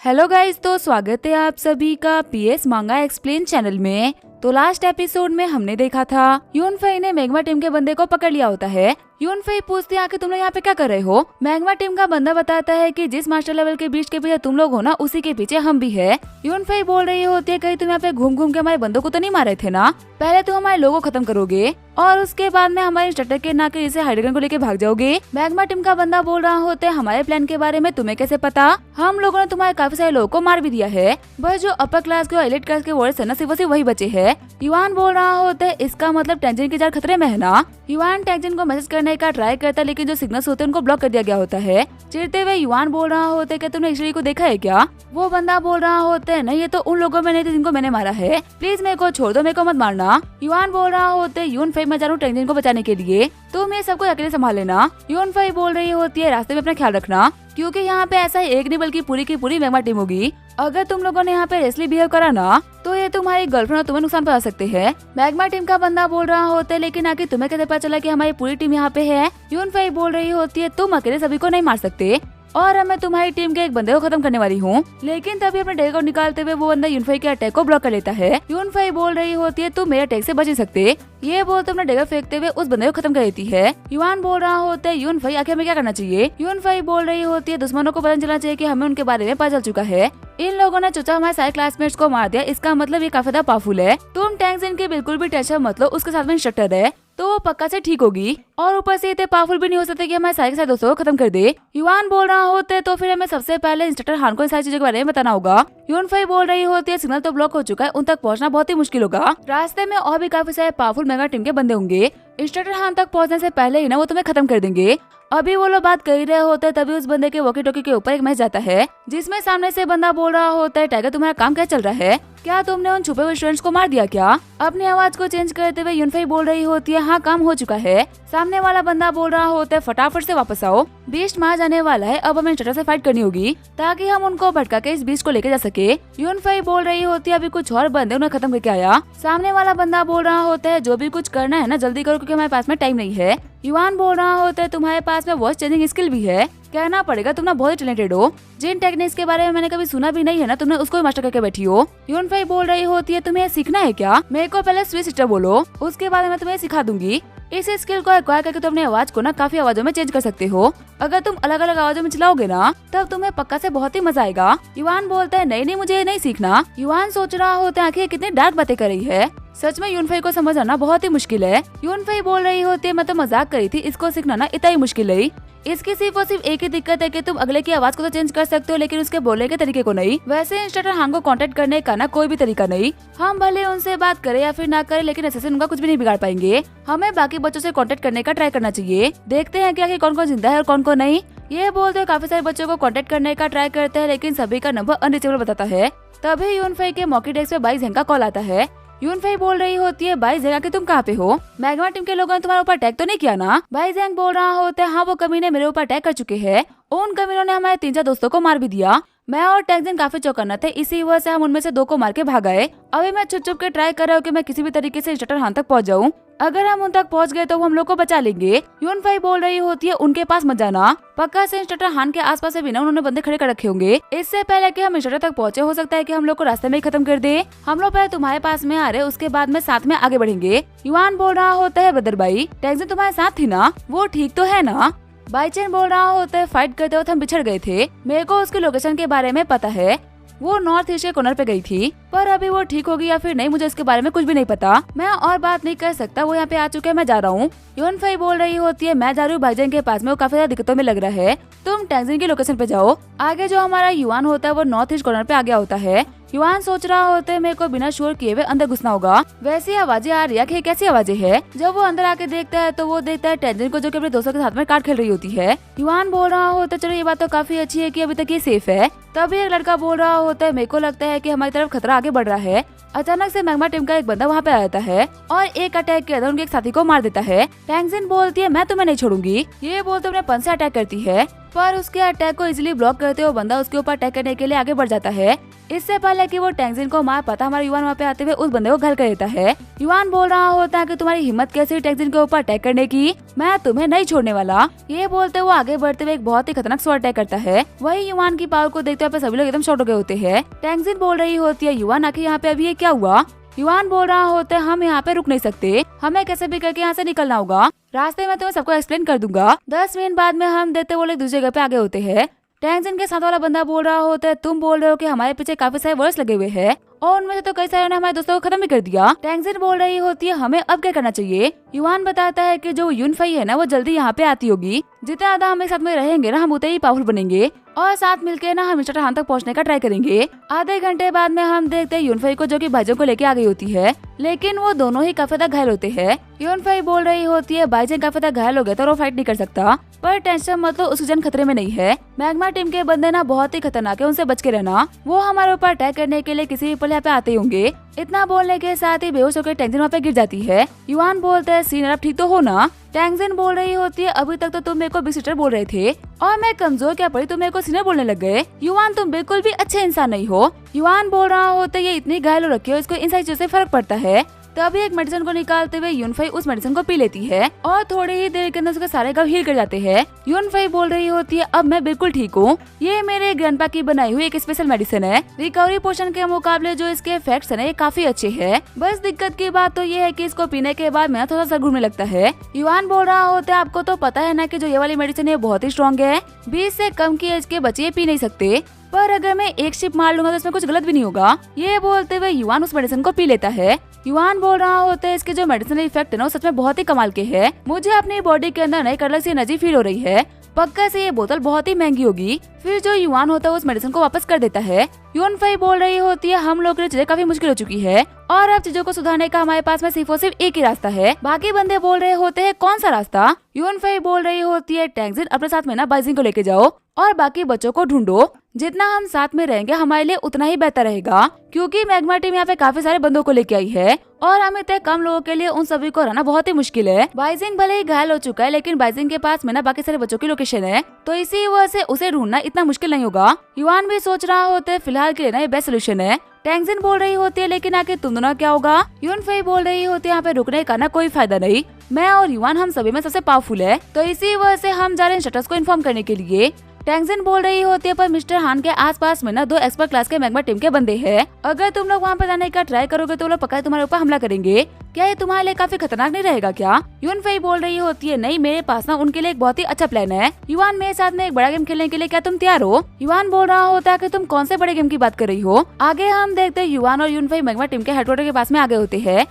Hello guys, तो स्वागत है आप सभी का पीएस मांगा एक्सप्लेन चैनल में। तो लास्ट एपिसोड में हमने देखा था यूनफेई ने मैग्मा टीम के बंदे को पकड़ लिया होता है। यूनफेई पूछती है कि तुम लोग यहाँ पे क्या कर रहे हो। मैग्मा टीम का बंदा बताता है कि जिस मास्टर लेवल के बीच के पीछे तुम लोग हो ना, उसी के पीछे हम भी है। यूनफेई बोल रही होती है कहीं तुम यहाँ पे घूम घूम के हमारे बंदों को तो नहीं मारे थे ना। पहले तुम हमारे लोगों को खत्म करोगे और उसके बाद में हमारे इंस्ट्रक्टर के नाके जैसे हाइड्रोगन को लेके भाग जाओगे। मैग्मा टीम का बंदा बोल रहा होता है हमारे प्लान के बारे में तुम्हें कैसे पता। हम लोगों ने तुम्हारे काफी सारे लोगों को मार भी दिया है, बस जो अपर क्लास के और एलिट क्लास के वॉरियर्स है ना, सिर्फ वही बचे हैं। युवान बोल रहा होता है इसका मतलब टेंजन की जान खतरे में है ना। युवान टेंजन को मैसेज करने का ट्राई करता है, लेकिन जो सिग्नल्स होते हैं उनको ब्लॉक कर दिया गया होता है। चिढ़ते हुए युवान बोल रहा होता है कि तुमने एक्चुअली को देखा है क्या। वो बंदा बोल रहा होता है नहीं, ये तो उन लोगों में नहीं थे जिनको मैंने मारा है, प्लीज मेरे को छोड़ दो, मेरे को मत मारना। युवान बोल रहा होता है यूनफेई मैं जा रहा हूँ टेंजन को बचाने के लिए, तुम ये सबको अकेले संभाल लेना। यूनफेई बोल रही होती है रास्ते में अपना ख्याल रखना, क्योंकि यहाँ पे ऐसा एक नहीं बल्कि पूरी की पूरी मैग्मा टीम होगी। अगर तुम लोगों ने यहाँ पे रेसली बिहेव करा ना, तो ये तुम्हारी गर्लफ्रेंड और तुम्हें नुकसान पहुंचा सकते हैं। मैग्मा टीम का बंदा बोल रहा होता है लेकिन आखिर तुम्हें कैसे पता चला कि हमारी पूरी टीम यहाँ पे है। यूनफेई बोल रही होती है तुम अकेले सभी को नहीं मार सकते और मैं तुम्हारी टीम के एक बंदे को खत्म करने वाली हूँ। लेकिन तभी अपने डैगर को निकालते हुए वो बंदा यूनफेई के अटैक को ब्लॉक कर लेता है। यूनफेई बोल रही होती है तुम मेरे अटैक से बच नहीं सकते। ये बोलते अपना डैगर फेंकते हुए उस बंदे को खत्म कर देती है। युवान बोल रहा होता है यूनफेई आखिर हमें क्या करना चाहिए। यूनफेई बोल रही होती है दुश्मनों को पता चलना चाहिए कि हमें उनके बारे में पता चल चुका है। इन लोगों ने चुचा हमारे सारे क्लासमेट्स को मार दिया, इसका मतलब ये काफी ज्यादा पावरफुल है। तुम टेंशन की बिल्कुल भी टेंशन मत लो, उसके साथ में इंस्ट्रक्टर है तो वो पक्का से ठीक होगी और ऊपर से इतने पावरफुल भी नहीं हो सकते कि हमारे सारे के सारे दोस्तों को खत्म कर दे। युवान बोल रहा होता है तो फिर हमें सबसे पहले इंस्ट्रक्टर हान को इन सारी चीजों के बारे में बताना होगा। यूनफेई बोल रही होती है सिग्नल तो ब्लॉक हो चुका है, उन तक पहुंचना बहुत ही मुश्किल होगा। रास्ते में और भी काफी सारे पावरफुल मेगा टीम के बंदे होंगे। इंस्ट्रक्टर हान तक पहुंचने से पहले ही ना वो तुम्हें खत्म कर देंगे। अभी वो लोग बात कर ही रहे होते हैं, तभी उस बंदे के वॉकी टॉकी के ऊपर एक मैसेज आता है जिसमें सामने से बंदा बोल रहा होता है टाइगर तुम्हारा काम क्या चल रहा है, क्या तुमने उन छुपे हुए स्टूडेंट्स को मार दिया क्या। अपनी आवाज को चेंज करते हुए यूनफेई बोल रही होती है हाँ काम हो चुका है। सामने वाला बंदा बोल रहा होता है फटाफट से वापस आओ, बीस्ट मार जाने वाला है, अब हमें इंस्ट्रक्टर से फाइट करनी होगी ताकि हम उनको भटका के इस बीस्ट को लेके जा सके। यूनफेई बोल रही होती है अभी कुछ और बंदे उन्हें खत्म करके आया। सामने वाला बंदा बोल रहा होता है जो भी कुछ करना है ना जल्दी करो क्योंकि हमारे पास में टाइम नहीं है। युवान बोल रहा होता है तुम्हारे पास में वॉइस चेंजिंग स्किल भी है, कहना पड़ेगा तुम ना बहुत टैलेंटेड हो, जिन टेक्निक्स के बारे में मैंने कभी सुना भी नहीं है ना तुमने उसको मास्टर करके बैठी हो। यूनफेई बोल रही होती है तुम्हें सीखना है क्या, मेरे को पहले स्विच सिस्टर बोलो उसके बाद मैं तुम्हें सिखा दूंगी। इस स्किल को एक्वायर करके तुम अपनी आवाज को ना काफी आवाजों में चेंज कर सकते हो। अगर तुम अलग अलग आवाजों में चलाओगे ना तब तुम्हें पक्का से बहुत ही मजा आएगा। युवान बोलता है नहीं मुझे नहीं सीखना। युवान सोच रहा होता है आखिर कितनी डार्क बातें कर रही है, सच में यूनफेई को समझना बहुत ही मुश्किल है। यूनफेई बोल रही होती है मैं तो मजाक करी थी, इसको सीखना ना इतना ही मुश्किल है। इसकी सिर्फ और सिर्फ एक ही दिक्कत है कि तुम अगले की आवाज को तो चेंज कर सकते हो लेकिन उसके बोलने के तरीके को नहीं। वैसे इंस्ट्रक्टर हान को कांटेक्ट करने का ना कोई भी तरीका नहीं, हम भले उनसे बात करें या फिर ना करें लेकिन ऐसे से उनका कुछ भी नहीं बिगाड़ पाएंगे। हमें बाकी बच्चों से कांटेक्ट करने का ट्राई करना चाहिए, देखते हैं कि आखिर कौन कौन जिंदा है और कौन कौन नहीं। ये बोलते काफी सारे बच्चों को कांटेक्ट करने का ट्राई करते हैं लेकिन सभी का नंबर अनरीचेबल बताता है। तभी यूनफेई के मॉकी डेस्क पे बाई जेंग का कॉल आता है। यूनफेई बोल रही होती है बाई जेंग कि तुम कहाँ पे हो, मैग्मा टीम के लोगों ने तुम्हारे ऊपर अटैक तो नहीं किया ना। बाई जेंग बोल रहा होता है हाँ वो कमीने मेरे ऊपर अटैक कर चुके हैं, उन कमीनों ने हमारे 3-4 दोस्तों को मार भी दिया। मैं और टेंजन काफी चौकन्ना थे, इसी वजह से हम उनमें से 2 को मार के भाग गए। अभी मैं छुप छुप के ट्राई कर रहा हूँ कि मैं किसी भी तरीके से इंस्ट्रक्टर हान तक पहुँच जाऊँ, अगर हम उन तक पहुँच गए तो वो हम लोग को बचा लेंगे। यूनफेई बोल रही होती है उनके पास मत जाना, पक्का से इंस्ट्रक्टर हान के आसपास से भी ना उन्होंने बंदे खड़े कर रखे होंगे। इससे पहले कि हम इंस्ट्रक्टर तक पहुँचे हो सकता है कि हम लोग को रास्ते में ही खत्म कर दे। हम लोग पहले तुम्हारे पास में आ रहे, उसके बाद में साथ में आगे बढ़ेंगे। युवान बोल रहा होता है बदर भाई टेंजन तुम्हारे साथ थी ना, वो ठीक तो है ना। बाईचेन बोल रहा होता है फाइट करते वक्त हम बिछड़ गए थे, मेरे को उसके लोकेशन के बारे में पता है, वो नॉर्थ ईस्ट के कॉर्नर पे गई थी, पर अभी वो ठीक होगी या फिर नहीं मुझे इसके बारे में कुछ भी नहीं पता, मैं और बात नहीं कर सकता, वो यहाँ पे आ चुके हैं, मैं जा रहा हूँ। यूनफेई बोल रही होती है मैं जा रही हूँ भाईजान के पास में, वो काफी ज्यादा दिक्कतों में लग रहा है, तुम टेंजन की लोकेशन पे जाओ। आगे जो हमारा युवान होता है वो नॉर्थ ईस्ट कॉर्नर पे आ गया होता है। युवान सोच रहा होता है मेरे को बिना शोर किए हुए अंदर घुसना होगा। वैसी आवाजें आ रही है कि कैसी आवाजें है। जब वो अंदर आके देखता है तो वो देखता है टेंजन को जो कि अपने दोस्तों के साथ में कार्ड खेल रही होती है। युवान बोल रहा होता है चलो ये बात तो काफी अच्छी है कि अभी तक ये सेफ है। तभी एक लड़का बोल रहा होता है मेरे को लगता है कि हमारी तरफ खतरा आगे बढ़ रहा है। अचानक से मैग्मा टीम का एक बंदा वहाँ पे आ जाता है और एक अटैक के अंदर उनके एक साथी को मार देता है। टेंजन बोलती है मैं तुम्हें नहीं छोड़ूंगी, ये बोलते अपने पन से अटैक करती है। पर उसके अटैक को इजीली ब्लॉक करते हुए बंदा उसके ऊपर अटैक करने के लिए आगे बढ़ जाता है। इससे पहले कि वो टेंजिन को मार पाता, हमारा युवान वहाँ पे आते हुए उस बंदे को घायल कर देता है। युवान बोल रहा होता है कि तुम्हारी हिम्मत कैसी टेंजिन के ऊपर अटैक करने की, मैं तुम्हें नहीं छोड़ने वाला। ये बोलते हुए आगे बढ़ते हुए एक बहुत ही खतरनाक स्वॉर्ड अटैक करता है। वही युवान की पावर को देखते हुए सभी लोग एकदम शॉक हो गए होते हैं। टेंजिन बोल रही होती है, युवान आखिर यहाँ पे अभी ये क्या हुआ। युवान बोल रहा होता है, हम यहाँ पे रुक नहीं सकते, हमें कैसे भी करके यहाँ से निकलना होगा। रास्ते में तुम्हें सबको एक्सप्लेन कर दूंगा। 10 मिनट बाद में हम देखते वो लोग दूसरी जगह पे आगे होते हैं। टेंजिन के साथ वाला बंदा बोल रहा होता है, तुम बोल रहे हो कि हमारे पीछे काफी सारे वर्ड्स लगे हुए हैं और उनमें से तो कई सारे ने हमारे दोस्तों को खत्म भी कर दिया। टेंजिन बोल रही होती है, हमें अब क्या करना चाहिए। युवान बताता है कि जो यूनफाई है ना, वो जल्दी यहाँ पे आती होगी। जितना ज्यादा हम एक साथ में रहेंगे ना, हम उतने ही पावरफुल बनेंगे और साथ मिलके ना हम मिस्टर हान तक पहुँचने का ट्राई करेंगे। आधे घंटे बाद में हम देखते हैं यूनफाई को, जो कि भाईजों को लेके आ गई होती है, लेकिन वो दोनों ही काफी ज्यादा घायल होते हैं। यूनफाई बोल रही होती है, भाईजन काफी ज्यादा घायल हो गए तो वो फाइट नहीं कर सकता, पर टेंशन मत लो, उसकी जान खतरे में नहीं है। मैग्मा टीम के बंदे ना बहुत ही खतरनाक है, उनसे बच के रहना। वो हमारे ऊपर अटैक करने के लिए किसी भी पल यहाँ पे आते होंगे। इतना बोलने के साथ ही बेहोश होकर टेंजिन वहाँ पे गिर जाती है। युवान बोलते हैं, सीनियर आप ठीक तो हो ना। टेंजिन बोल रही होती है, अभी तक तो तुम मेरे को बिग सिस्टर बोल रहे थे और मैं कमजोर क्या पड़ी, तुम मेरे को सीनियर बोलने लग गए। युवान तुम बिल्कुल भी अच्छे इंसान नहीं हो। युवान बोल रहा होता है, ये इतनी घायल हो रखी है, इसको इन सारी चीजों से फर्क पड़ता है। तभी एक मेडिसिन को निकालते हुए यूनफाई उस मेडिसिन को पी लेती है और थोड़ी ही देर के अंदर उसके सारे घाव हील कर जाते हैं। यूनफाई बोल रही होती है, अब मैं बिल्कुल ठीक हूँ, ये मेरे ग्रैंडपा की बनाई हुई एक स्पेशल मेडिसिन है। रिकवरी पोशन के मुकाबले जो इसके इफेक्ट्स है, ये काफी अच्छे हैं। बस दिक्कत की बात तो ये है कि इसको पीने के बाद मेरा थोड़ा सा घूमने लगता है। युवान बोल रहा होता है, आपको तो पता है ना कि जो ये वाली मेडिसिन है बहुत ही स्ट्रॉन्ग है, 20 से कम की एज के बच्चे पी नहीं सकते, पर अगर मैं एक शिप मार लूंगा तो इसमें कुछ गलत भी नहीं होगा। ये बोलते हुए युवान उस मेडिसिन को पी लेता है। युवान बोल रहा होता है, इसके जो मेडिसिनल इफेक्ट है ना, वो सच में बहुत ही कमाल के हैं। मुझे अपनी बॉडी के अंदर एक अलग सी एनर्जी फील हो रही है, पक्का से ये बोतल बहुत ही महंगी होगी। फिर जो युवान होता है उस मेडिसिन को वापस कर देता है। यूनफाई बोल रही होती है, हम लोग के लिए चीजें काफी मुश्किल हो चुकी है और अब चीजों को सुधारने का हमारे पास में सिर्फ और सिर्फ एक ही रास्ता है। बाकी बंदे बोल रहे होते हैं, कौन सा रास्ता। यूनफाई बोल रही होती है, टेंजिन अपने साथ में ना बाइजिंग को लेके जाओ और बाकी बच्चों को ढूंढो। जितना हम साथ में रहेंगे हमारे लिए उतना ही बेहतर रहेगा, क्योंकि मैग्मा टीम यहाँ पे काफी सारे बंदों को लेके आई है और हम इतने कम लोगों के लिए उन सभी को रहना बहुत ही मुश्किल है। बाइजिंग भले ही घायल हो चुका है, लेकिन बाइजिंग के पास में ना बाकी सारे बच्चों की लोकेशन है, तो इसी वजह से उसे ढूंढना इतना मुश्किल नहीं होगा। युवान भी सोच रहा होता है, फिलहाल के लिए ना ये बेस्ट सोल्यूशन है। टेंजिन बोल रही होती है, लेकिन आखिर तुम दोनों क्या होगा। यूनफाई बोल रही होती है, यहाँ पे रुकने का ना कोई फायदा नहीं, मैं और युवान हम सभी में सबसे पावरफुल है, तो इसी वजह से हम जा रहे हैं इंस्ट्रक्टर्स को इन्फॉर्म करने के लिए। टेंजिन बोल रही होती है, पर मिस्टर हान के आसपास में ना 2 एक्सपर्ट क्लास के मैग्मा टीम के बंदे हैं, अगर तुम लोग वहाँ पे जाने का ट्राई करोगे तो लोग पक्का तुम्हारे ऊपर हमला करेंगे। क्या ये तुम्हारे लिए काफी खतरनाक नहीं रहेगा क्या। यूनफाई बोल रही होती है, नहीं मेरे पास ना उनके लिए एक बहुत ही अच्छा प्लान है। युवान मेरे साथ में एक बड़ा गेम खेलने के लिए क्या तुम तैयार हो। युवान बोल रहा होता है कि तुम कौन से बड़े गेम की बात कर रही हो। आगे हम देखते हैं युवान और यूनफाई मैग्मा टीम के हेडक्वार्टर के पास में आगे होते हैं।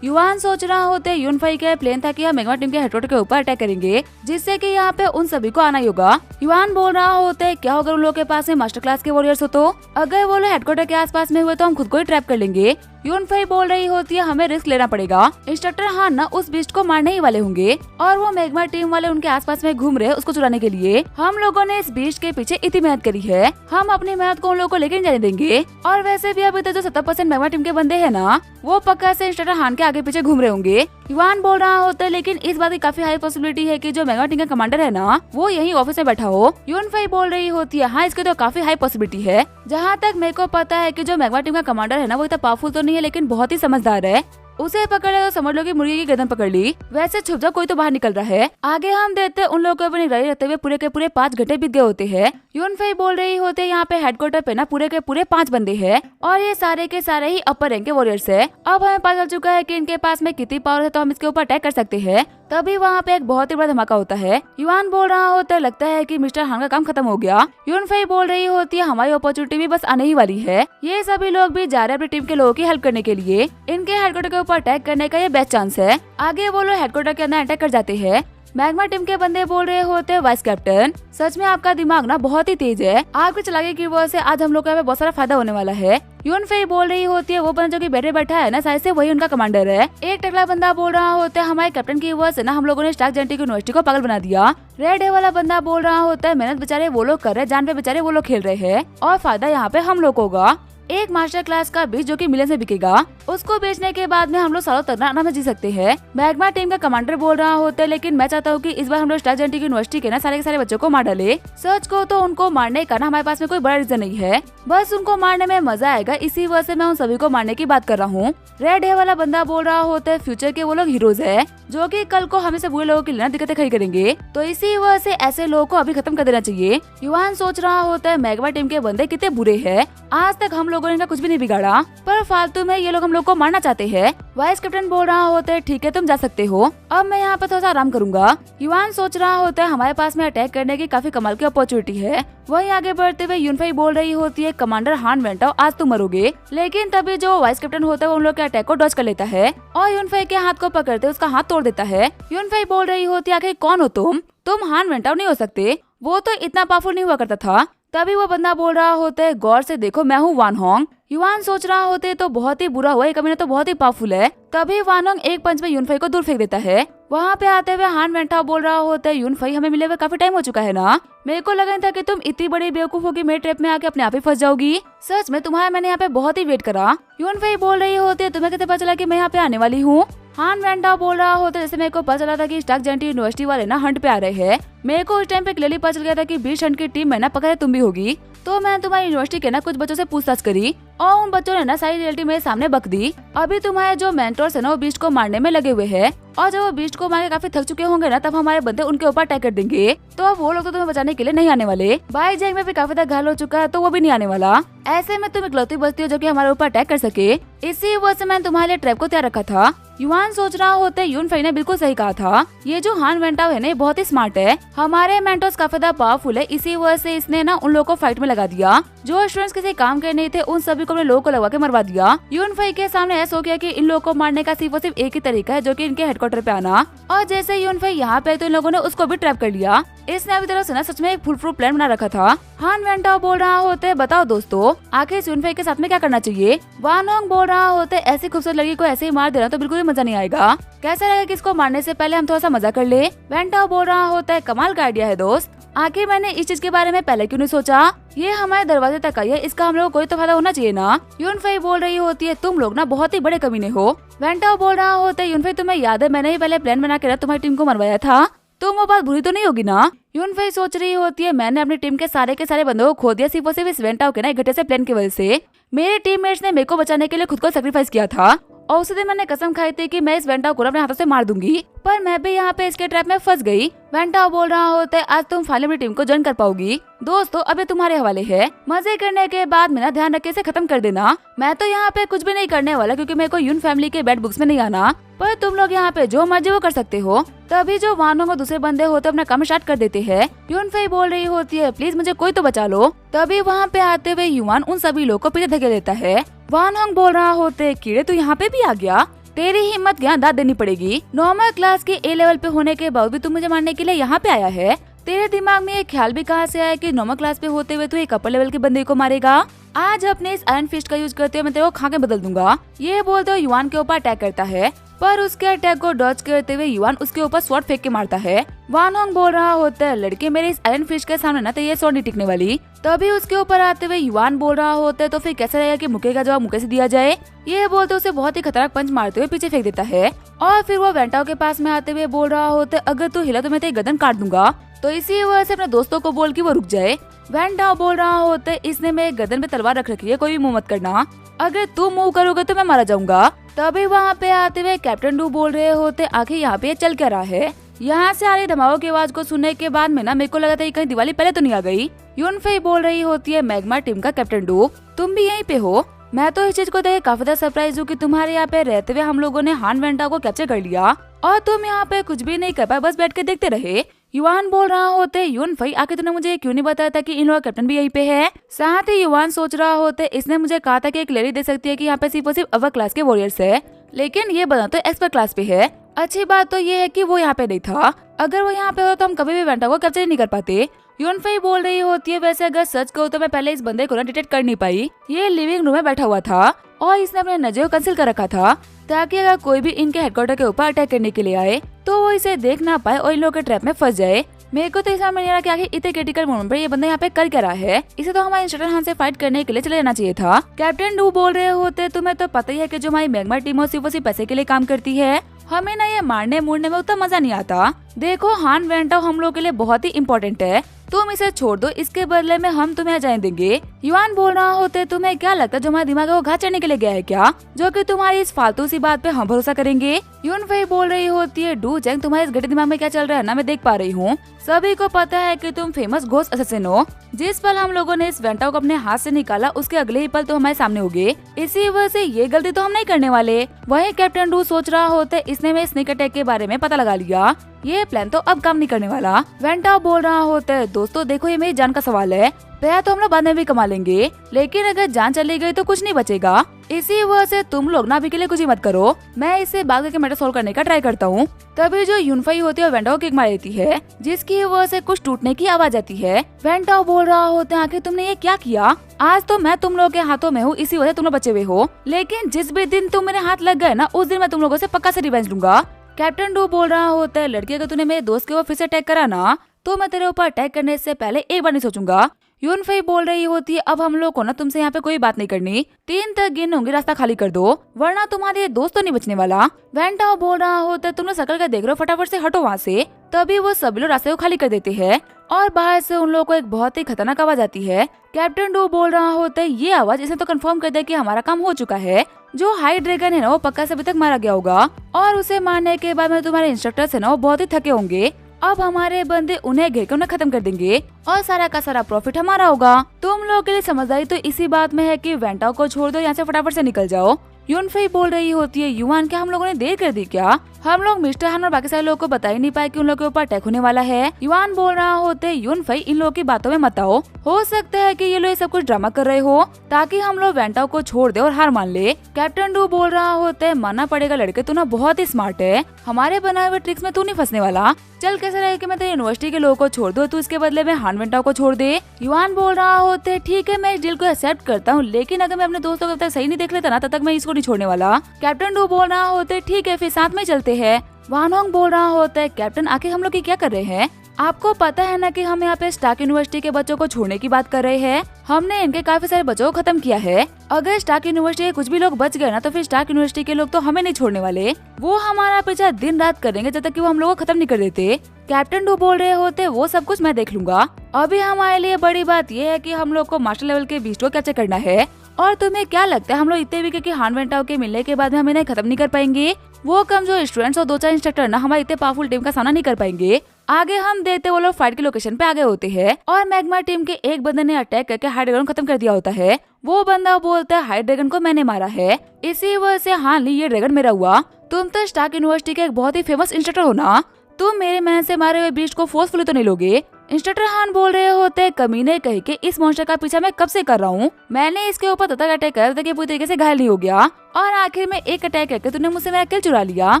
युवान सोच रहा होते हैं, यूनफाई का प्लान था कि हम मैग्मा टीम के हेडक्वार्टर के ऊपर अटैक करेंगे, जिससे कि यहाँ पे उन सभी को आना ही होगा। युवान बोल रहा होता है, क्या अगर उन लोगों के पास में मास्टर क्लास के वॉरियर्स हो तो, अगर वो लोग हेडक्वार्टर के आसपास में हुए तो हम खुद को ही ट्रैप कर लेंगे। यूनफाई बोल रही होती है, हमें रिस्क लेना पड़ेगा, इंस्ट्रक्टर हान ना उस बीस्ट को मारने ही वाले होंगे और वो मैग्मा टीम वाले उनके आसपास में घूम रहे हैं उसको चुराने के लिए। हम लोगों ने इस बीस्ट के पीछे इतनी मेहनत करी है, हम अपनी मेहनत को उन लोगों को लेकर जाने देंगे। और वैसे भी अभी तक जो 70% मैग्मा टीम के बंदे हैं ना, वो पक्का से इंस्ट्रक्टर हान के आगे पीछे घूम रहे होंगे। युवान बोल रहा होता है, लेकिन इस बात की काफी हाई पॉसिबिलिटी है कि जो मैग्मा टीम का कमांडर है ना, वो यही ऑफिस में बैठा हो। यूनफाई बोल रही होती है, हाँ इसकी तो काफी हाई पॉसिबिलिटी है। जहाँ तक मेरे को पता है कि जो मैग्मा टीम का कमांडर है ना, वो इतना पावरफुल तो नहीं है, लेकिन बहुत ही समझदार है। उसे पकड़ ले तो समझ लो कि मुर्गी की गर्दन पकड़ ली। वैसे छुप जा, कोई तो बाहर निकल रहा है। आगे हम देखते उन लोगों को अपनी निगरानी रखते हुए पूरे के पूरे 5 घंटे बीत गए होते हैं। यूनफाई बोल रही होते, यहाँ पे हेडक्वार्टर पे ना पूरे के पूरे 5 बंदे हैं और ये सारे के सारे ही अपर रैंक के वॉरियर्स है। अब हमें पता चल चुका है कि इनके पास में कितनी पावर है, तो हम इसके ऊपर अटैक कर सकते हैं। तभी वहाँ पे एक बहुत ही बड़ा धमाका होता है। युवान बोल रहा होता है, लगता है कि मिस्टर हान का काम खत्म हो गया। यूनफाई बोल रही होती है, हमारी अपॉर्चुनिटी भी बस आने ही वाली है। ये सभी लोग भी जा रहे हैं अपनी टीम के लोगों की हेल्प करने के लिए। इनके हेडक्वार्टर के ऊपर अटैक करने का ये बेस्ट चांस है। आगे वो लोग हेडक्वार्टर के अंदर अटैक कर जाते हैं। मैग्मा टीम के बंदे बोल रहे होते हैं, वाइस कैप्टन सच में आपका दिमाग ना बहुत ही तेज है, आपके चलाकी की वजह से आज हम लोग को बहुत सारा फायदा होने वाला है। यूनफाई बोल रही होती है, वो बंदा जो कि बैठे बैठा है ना, शायद से वही उनका कमांडर है। एक टकला बंदा बोल रहा होता है, हमारे कैप्टन की वजह से ना हम लोगों ने स्टार्क जेनेटिक यूनिवर्सिटी को पागल बना दिया। रेड वाला बंदा बोल रहा होता है, मेहनत बेचारे वो लोग कर रहे हैं, जान पे बेचारे वो लोग खेल रहे हैं और फायदा यहाँ पे हम लोग होगा। एक मास्टर क्लास का बीज जो कि मिलियन से बिकेगा, उसको बेचने के बाद में हम लोग सालों तक आराम से जी सकते हैं। मैग्मा टीम का कमांडर बोल रहा होता है, लेकिन मैं चाहता हूँ कि इस बार हम लोग स्टार जेनेटिक यूनिवर्सिटी के ना सारे के सारे बच्चों को मार डाले। सच को तो उनको मारने का ना हमारे पास में कोई बड़ा रीजन नहीं है, बस उनको मारने में मजा आएगा, इसी वजह से मैं उन सभी को मारने की बात कर रहा हूँ। रेड हेयर वाला बंदा बोल रहा होता है फ्यूचर के वो लोग हीरोज है जो कि कल को हमें से बुरे लोगों की लेना दिक्कतें खड़ी करेंगे, तो इसी वजह से ऐसे लोगों को अभी खत्म कर देना चाहिए। युवान सोच रहा होता है मैग्मा टीम के बंदे कितने बुरे हैं, आज तक हम लोगों ने इनका कुछ भी नहीं बिगाड़ा, पर फालतू में ये लोग हम लोग को मारना चाहते हैं। वाइस कैप्टन बोल रहा होता है ठीक है तुम जा सकते हो, अब मैं यहाँ पर थोड़ा सा आराम करूंगा। युवान सोच रहा होता है हमारे पास में अटैक करने की काफी कमाल की अपॉर्चुनिटी है। वहीं आगे बढ़ते हुए यूनफाई बोल रही होती है कमांडर हान वेंटाओ आज तुम मरोगे, लेकिन तभी जो वाइस कैप्टन होता है उन लोग के अटैक को डॉज कर लेता है और यूनफाई के हाथ को पकड़ते उसका हाथ तोड़ देता है। यूनफाई बोल रही होती है आखिर कौन हो तुम हान वेंटाओ नहीं हो सकते, वो तो इतना पावरफुल नहीं हुआ करता था। तभी वो बंदा बोल रहा होता है गौर से देखो मैं हूँ वान होंग। युवान सोच रहा होते तो बहुत ही बुरा हुआ, कमीना तो बहुत ही पावरफुल है। तभी वान होंग एक पंच में यूनफाई को दूर फेंक देता है। वहाँ पे आते हुए हान वेंटाओ बोल रहा होता है यूनफाई हमें मिले हुए काफी टाइम हो चुका है ना, मेरे को लगा था कि तुम इतनी बड़ी बेवकूफ होगी मेरे ट्रैप में आके अपने आप ही फंस जाओगी, सच में तुम्हारा मैंने यहाँ पे बहुत ही वेट करा। यूनफाई बोल रही होती है तुम्हें कैसे पता चला कि मैं यहाँ पे आने वाली हूँ। हान वेंटाओ बोल रहा होता है जैसे मेरे को पता चला था कि स्टार जेनेटिक यूनिवर्सिटी वाले ना हंट पे आ रहे हैं, मेरे को उस टाइम पे क्लियरली पता चल गया था कि बीच हंट की टीम में ना पकड़े तुम भी होगी, तो मैं तुम्हारी यूनिवर्सिटी के ना कुछ बच्चों से पूछताछ करी और उन बच्चों ने ना सारी रियलिटी मेरे सामने बक दी। अभी तुम्हारे जो मेंटोर्स है ना वो बीस्ट को मारने में लगे हुए हैं और जब वो बीस्ट को मार के काफी थक चुके होंगे ना तब हमारे बंदे उनके ऊपर अटैक कर देंगे, तो अब वो लोग तो तुम्हें बचाने के लिए नहीं आने वाले। बाई जैंग में भी काफी तक घायल हो चुका है तो वो भी नहीं आने वाला। ऐसे में तुम इकलौती बचती हो जो कि हमारे ऊपर अटैक कर सके, इसी वजह से मैंने तुम्हारे लिए ट्रैप को तैयार रखा था। युवान सोच रहा होता है यूनफाई ने बिल्कुल सही कहा था, ये जो हान वेंटाओ है ना बहुत ही स्मार्ट है, हमारे मेंटोर्स काफी ज्यादा पावरफुल है, इसी वजह से इसने ना उन लोगों को फाइट में लगा दिया। जो स्टूडेंट्स किसी काम के नहीं थे उन सभी को अपने लोगों को लगा के मरवा दिया। यूनफाई के सामने ऐसा हो गया कि इन लोगों को मारने का सिर्फ और सिर्फ एक ही तरीका है जो कि इनके हेडक्वार्टर पे आना, और जैसे यूनफाई यहाँ पे तो इन लोगों ने उसको भी ट्रैप कर लिया। इसने अभी तरह से ना सच में एक फुल प्रूफ प्लान बना रखा था। हान वेंटाओ बोल रहा होते है बताओ दोस्तों आखिर इस यूनफाई के साथ में क्या करना चाहिए। वान होंग बोल रहा होते ऐसी खूबसूरत लड़की को ऐसे ही मार देना तो बिल्कुल भी मजा नहीं आएगा, कैसा लगेगा कि इसको मारने से पहले हम थोड़ा सा मजा कर ले। वेंटाओ बोल रहा होता है कमाल का आइडिया है दोस्त, आखिर मैंने इस चीज के बारे में पहले क्यों नहीं सोचा, ये हमारे दरवाजे तक आई है, इसका हम लोग को कोई तो फायदा होना चाहिए ना। यूनफाई बोल रही होती है तुम लोग ना बहुत ही बड़े कमीने हो। वेंटाओ बोल रहा होता है यूनफाई तुम्हें याद है मैंने ही पहले प्लान बना के ना तुम्हारी टीम को मरवाया था, तो वो बात बुरी तो नहीं होगी ना। यूनफाई सोच रही होती है मैंने अपनी टीम के सारे बंदों को खो दिया सिर्फ और सिर्फ इस वेंटाओ के ना एक घटे से प्लान की वजह से। मेरे टीममेट्स ने मेरे को बचाने के लिए खुद को सेक्रीफाइस किया था और उसी दिन मैंने कसम खाई थी कि मैं इस वेंटाओ को अपने हाथों से मार दूंगी, पर मैं भी यहाँ पे इसके ट्रैप में फंस गई। वेंटाओ बोल रहा होता है आज तुम फाइनली अपनी टीम को ज्वाइन कर पाओगी। दोस्तों अभी तुम्हारे हवाले है, मजे करने के बाद मेरा ध्यान रख के इसे खत्म कर देना। मैं तो यहाँ पे कुछ भी नहीं करने वाला क्योंकि मेरे को यून फैमिली के बैड बुक्स में नहीं आना, पर तुम लोग यहाँ पे जो मर्जी वो कर सकते हो। तभी जो वान होंग और दूसरे बंदे होते अपना काम स्टार्ट कर देते हैं। यूनफाई बोल रही होती है प्लीज मुझे कोई तो बचा लो। तभी वहाँ पे आते हुए युवान उन सभी लोगों को पीछे धकेल देता है। वान होंग बोल रहा होते कीड़े तू यहाँ पे भी आ गया, तेरी हिम्मत ज्ञान दाद देनी पड़ेगी। नॉर्मल क्लास के ए लेवल पे होने के बावजूद भी तू मुझे मारने के लिए यहाँ पे आया है, तेरे दिमाग में ये ख्याल भी कहाँ से आया कि नॉर्मल क्लास पे होते हुए तू एक अपर लेवल के बंदे को मारेगा। आज अपने इस आयरन फिस्ट का यूज करते हुए मैं तेरे को खा के बदल दूंगा। ये बोलते हुए युवान के ऊपर अटैक करता है, पर उसके अटैक को डॉज करते हुए युवान उसके ऊपर स्वॉर्ड फेंक के मारता है। वान होंग बोल रहा होता है लड़के मेरे इस आयरन फिश के सामने ना तो ये स्वॉर्ड नहीं टिकने वाली। तभी उसके ऊपर आते हुए युवान बोल रहा होता है तो फिर कैसे रहेगा कि मुक्के का जवाब मुक्के से दिया जाए। ये बोलते उसे बहुत ही खतरनाक पंच मारते हुए पीछे फेंक देता है और फिर वो वेंटाओ के पास में आते हुए बोल रहा होता है अगर तू हिला तो मैं तेरी गर्दन काट दूंगा, तो इसी वजह से अपने दोस्तों को बोल कि वो रुक जाए। वेंटाओ बोल रहा होता है इसने मेरे गर्दन पे तलवार रख रखी है, कोई भी मुंह मत करना, अगर तू मूव करोगे तो मैं मारा जाऊंगा। तभी वहाँ पे आते हुए कैप्टन डू बोल रहे होते आखिर यहाँ पे चल क्या रहा है। यहाँ से आ रही धमाकों की आवाज को सुनने के बाद में ना मेरे को लगा था कहीं दिवाली पहले तो नहीं आ गई। यूनफाई बोल रही होती है मैग्मा टीम का कैप्टन डू तुम भी यहीं पे हो, मैं तो इस चीज को देख काफी ज्यादा सरप्राइज हूँ कि तुम्हारे यहाँ पे रहते हुए हम लोगों ने हान वेंटाओ को कैप्चर कर लिया और तुम यहाँ पे कुछ भी नहीं कर पाए, बस बैठ के देखते रहे। युवान बोल रहा होते यूनफाई आखिर तूने मुझे क्यों नहीं बताया था कि इन लोगों का कैप्टन भी यहीं पे है। साथ ही युवान सोच रहा होते इसने मुझे कहा था कि एक लेडी दे सकती है कि यहाँ पे सिर्फ और सिर्फ अवर क्लास के वॉरियर्स है, लेकिन ये बना तो एक्सपर्ट क्लास पे है। अच्छी बात तो ये है कि वो यहाँ पे नहीं था, अगर वो यहाँ पे हो तो हम कभी भी वेंटाओ को कैप्चर नहीं कर पाते। यूनफाई बोल रही होती है वैसे अगर सच कहूँ तो मैं पहले इस बंदे को ना डिटेक्ट कर नहीं पाई, ये लिविंग रूम में बैठा हुआ था और इसने अपने नजर को कंसील कर रखा था ताकि अगर कोई भी इनके हेडक्वार्टर के ऊपर अटैक करने के लिए आए तो वो इसे देख ना पाए और इन लोगों के ट्रैप में फंस जाए। मेरे को तो ऐसा समझ नहीं आ रहा कि आखिर इतने क्रिटिकल मोमेंट पर ये बंदा यहाँ पे कर क्या रहा है। इसे तो हमारे इंस्ट्रक्टर हान से फाइट करने के लिए चले जाना चाहिए था। कैप्टन डू बोल रहे होते तुम्हें तो पता ही है कि जो हमारी मैग्मा टीम है सिर्फ पैसे के लिए काम करती है, हमें ना ये मारने मुड़ने में उतना मजा नहीं आता। देखो हान वेंटाओ हम लोग के लिए बहुत ही इम्पोर्टेंट है, तुम इसे छोड़ दो, इसके बदले में हम तुम्हें जाने देंगे। युआन बोल रहा होते तुम्हें क्या लगता है जो हमारे दिमाग को घा चढ़ने के लिए गया है क्या, जो कि तुम्हारी इस फालतू सी बात पे हम भरोसा करेंगे। यून फेई बोल रही होती है डू जैंग तुम्हारे इस घटे दिमाग में क्या चल रहा है ना, मैं देख पा रही हूँ। सभी को पता है कि तुम फेमस घोस्ट असैसिन हो। जिस पल हम लोगों ने इस वेंटाओ को अपने हाथ से निकाला उसके अगले ही पल तो हमारे सामने होगे, इसी वजह से ये गलती तो हम नहीं करने वाले। वही कैप्टन डू सोच रहा होता है इसने में स्नेक अटैक के बारे में पता लगा लिया, ये प्लान तो अब काम नहीं करने वाला। वेंटाओ बोल रहा होता है दोस्तों देखो ये मेरी जान का सवाल है, पैसा तो हम लोग बाद में भी कमा लेंगे, लेकिन अगर जान चली गई तो कुछ नहीं बचेगा। इसी वजह से तुम लोग ना अभी के लिए कुछ ही मत करो, मैं इसे बात करके मैटर सोल्व करने का ट्राई करता हूँ। तभी जो यूनफाई होती है वेंटाओ किक मार देती है, जिसकी वजह से कुछ टूटने की आवाज आती है। वेंटाओ बोल रहा होता है आखिर तुमने ये क्या किया, आज तो मैं तुम लोगों के हाथों में हूँ, इसी वजह तुम लोग बचे हुए हो, लेकिन जिस भी दिन तुम मेरे हाथ लग गए ना उस दिन मैं तुम लोगों से पक्का से रिवेंज लूंगा। कैप्टन डू बोल रहा होता है लड़की अगर तूने मेरे दोस्त के ऊपर फिर से अटैक करा ना तो मैं तेरे ऊपर अटैक करने से पहले एक बार नहीं सोचूंगा। यूनफेई बोल रही होती है अब हम लोग को ना तुमसे यहाँ पे कोई बात नहीं करनी, 3 तक गिनूंगी, रास्ता खाली कर दो वरना तुम्हारे दोस्त तो नहीं बचने वाला। वेंटाओ बोल रहा होता है तुम लोग शकल का देख रहे हो, फटाफट से हटो वहाँ से। तभी वो सभी लोग रास्ते को खाली कर देते हैं और बाहर से उन लोगों को एक बहुत ही खतरनाक आवाज आती है। कैप्टन डू बोल रहा होता है ये आवाज इसने तो कंफर्म कर दिया कि हमारा काम हो चुका है, जो हाई ड्रैगन है ना वो पक्का से अभी तक मारा गया होगा और उसे मारने के बाद में तुम्हारे इंस्ट्रक्टर्स है ना वो बहुत ही थके होंगे। अब हमारे बंदे उन्हें घेर कर उन्हें खत्म कर देंगे और सारा का सारा प्रॉफिट हमारा होगा। तुम लोग के लिए समझदारी तो इसी बात में है कि वेंटाओ को छोड़ दो, यहाँ से फटाफट से निकल जाओ। यूनफेई बोल रही होती है युआन क्या हम लोगों ने देर कर दी क्या, हम लोग मिस्टर हान और बाकी सारे लोगों को बता ही नहीं पाए कि उन लोगों के ऊपर अटैक होने वाला है। युआन बोल रहा होते यूनफेई इन लोगों की बातों में मत आओ, हो सकता है कि ये लोग सब कुछ ड्रामा कर रहे हो ताकि हम लोग वेंटाओ को छोड़ दे और हार मान ले। कैप्टन डू बोल रहा होता है मानना पड़ेगा लड़के तू ना बहुत ही स्मार्ट है, हमारे बनाए हुए ट्रिक्स में तू नहीं फंसने वाला। चल कैसे रहे कि मैं तेरी यूनिवर्सिटी के लोगों को छोड़ दूं, तू इसके बदले में हान वेंटाओ को छोड़ दे। युआन बोल रहा होते ठीक है मैं इस डील को एक्सेप्ट करता हूँ, लेकिन अगर मैं अपने दोस्तों को तब तक सही नहीं देख लेता ना तब तक मैं इसको नहीं छोड़ने वाला। कैप्टन डू बोल रहा होते ठीक है फिर साथ में चलते हैं। वान होंग बोल रहा होता है कैप्टन आखिर हम लोग क्या कर रहे हैं, आपको पता है ना कि हम यहाँ पे स्टार्क यूनिवर्सिटी के बच्चों को छोड़ने की बात कर रहे हैं, हमने इनके काफी सारे बच्चों को खत्म किया है, अगर स्टार्क यूनिवर्सिटी के कुछ भी लोग बच गए ना तो फिर स्टार्क यूनिवर्सिटी के लोग तो हमें नहीं छोड़ने वाले, वो हमारा पीछा दिन रात करेंगे जब तक कि वो हम लोगों को खत्म नहीं कर देते। कैप्टन डू बोल रहे होते वो सब कुछ मैं देख लूंगा, अभी हमारे लिए बड़ी बात ये है कि हम लोग को मास्टर लेवल के बीस्ट को कैप्चर करना है। और तुम्हें क्या लगता है हम लोग इतने वीक है कि हान वेंटाओ के मिलने के बाद में हम इन्हें खत्म नहीं कर पाएंगे, वो कम जो स्टूडेंट्स और 2-4 इंस्ट्रक्टर ना हमारी इतने पावरफुल टीम का सामना नहीं कर पाएंगे। आगे हम देखते वो लोग फाइट के लोकेशन पे आगे होते हैं और मैग्मा टीम के एक बंदे ने अटैक करके हाई ड्रैगन खत्म कर दिया होता है, वो बंदा बोलता है हाई ड्रैगन को मैंने मारा है, इसी वजह से हान ली ये ड्रैगन मेरा हुआ, तुम तो स्टार्क यूनिवर्सिटी के एक बहुत ही फेमस इंस्ट्रक्टर हो ना, तुम मेरे मेहनत से मारे हुए बीस्ट को फोर्सफुली तो नहीं लोगे। इंस्ट्रक्टर हान बोल रहे होते कमीने कह के इस मॉन्स्टर का पीछा मैं कब से कर रहा हूँ, मैंने इसके ऊपर तब तक अटैक कर ताकि पूरी तरीके से घायल नहीं हो गया और आखिर में एक अटैक करके तूने मुझसे मेरा किल चुरा लिया,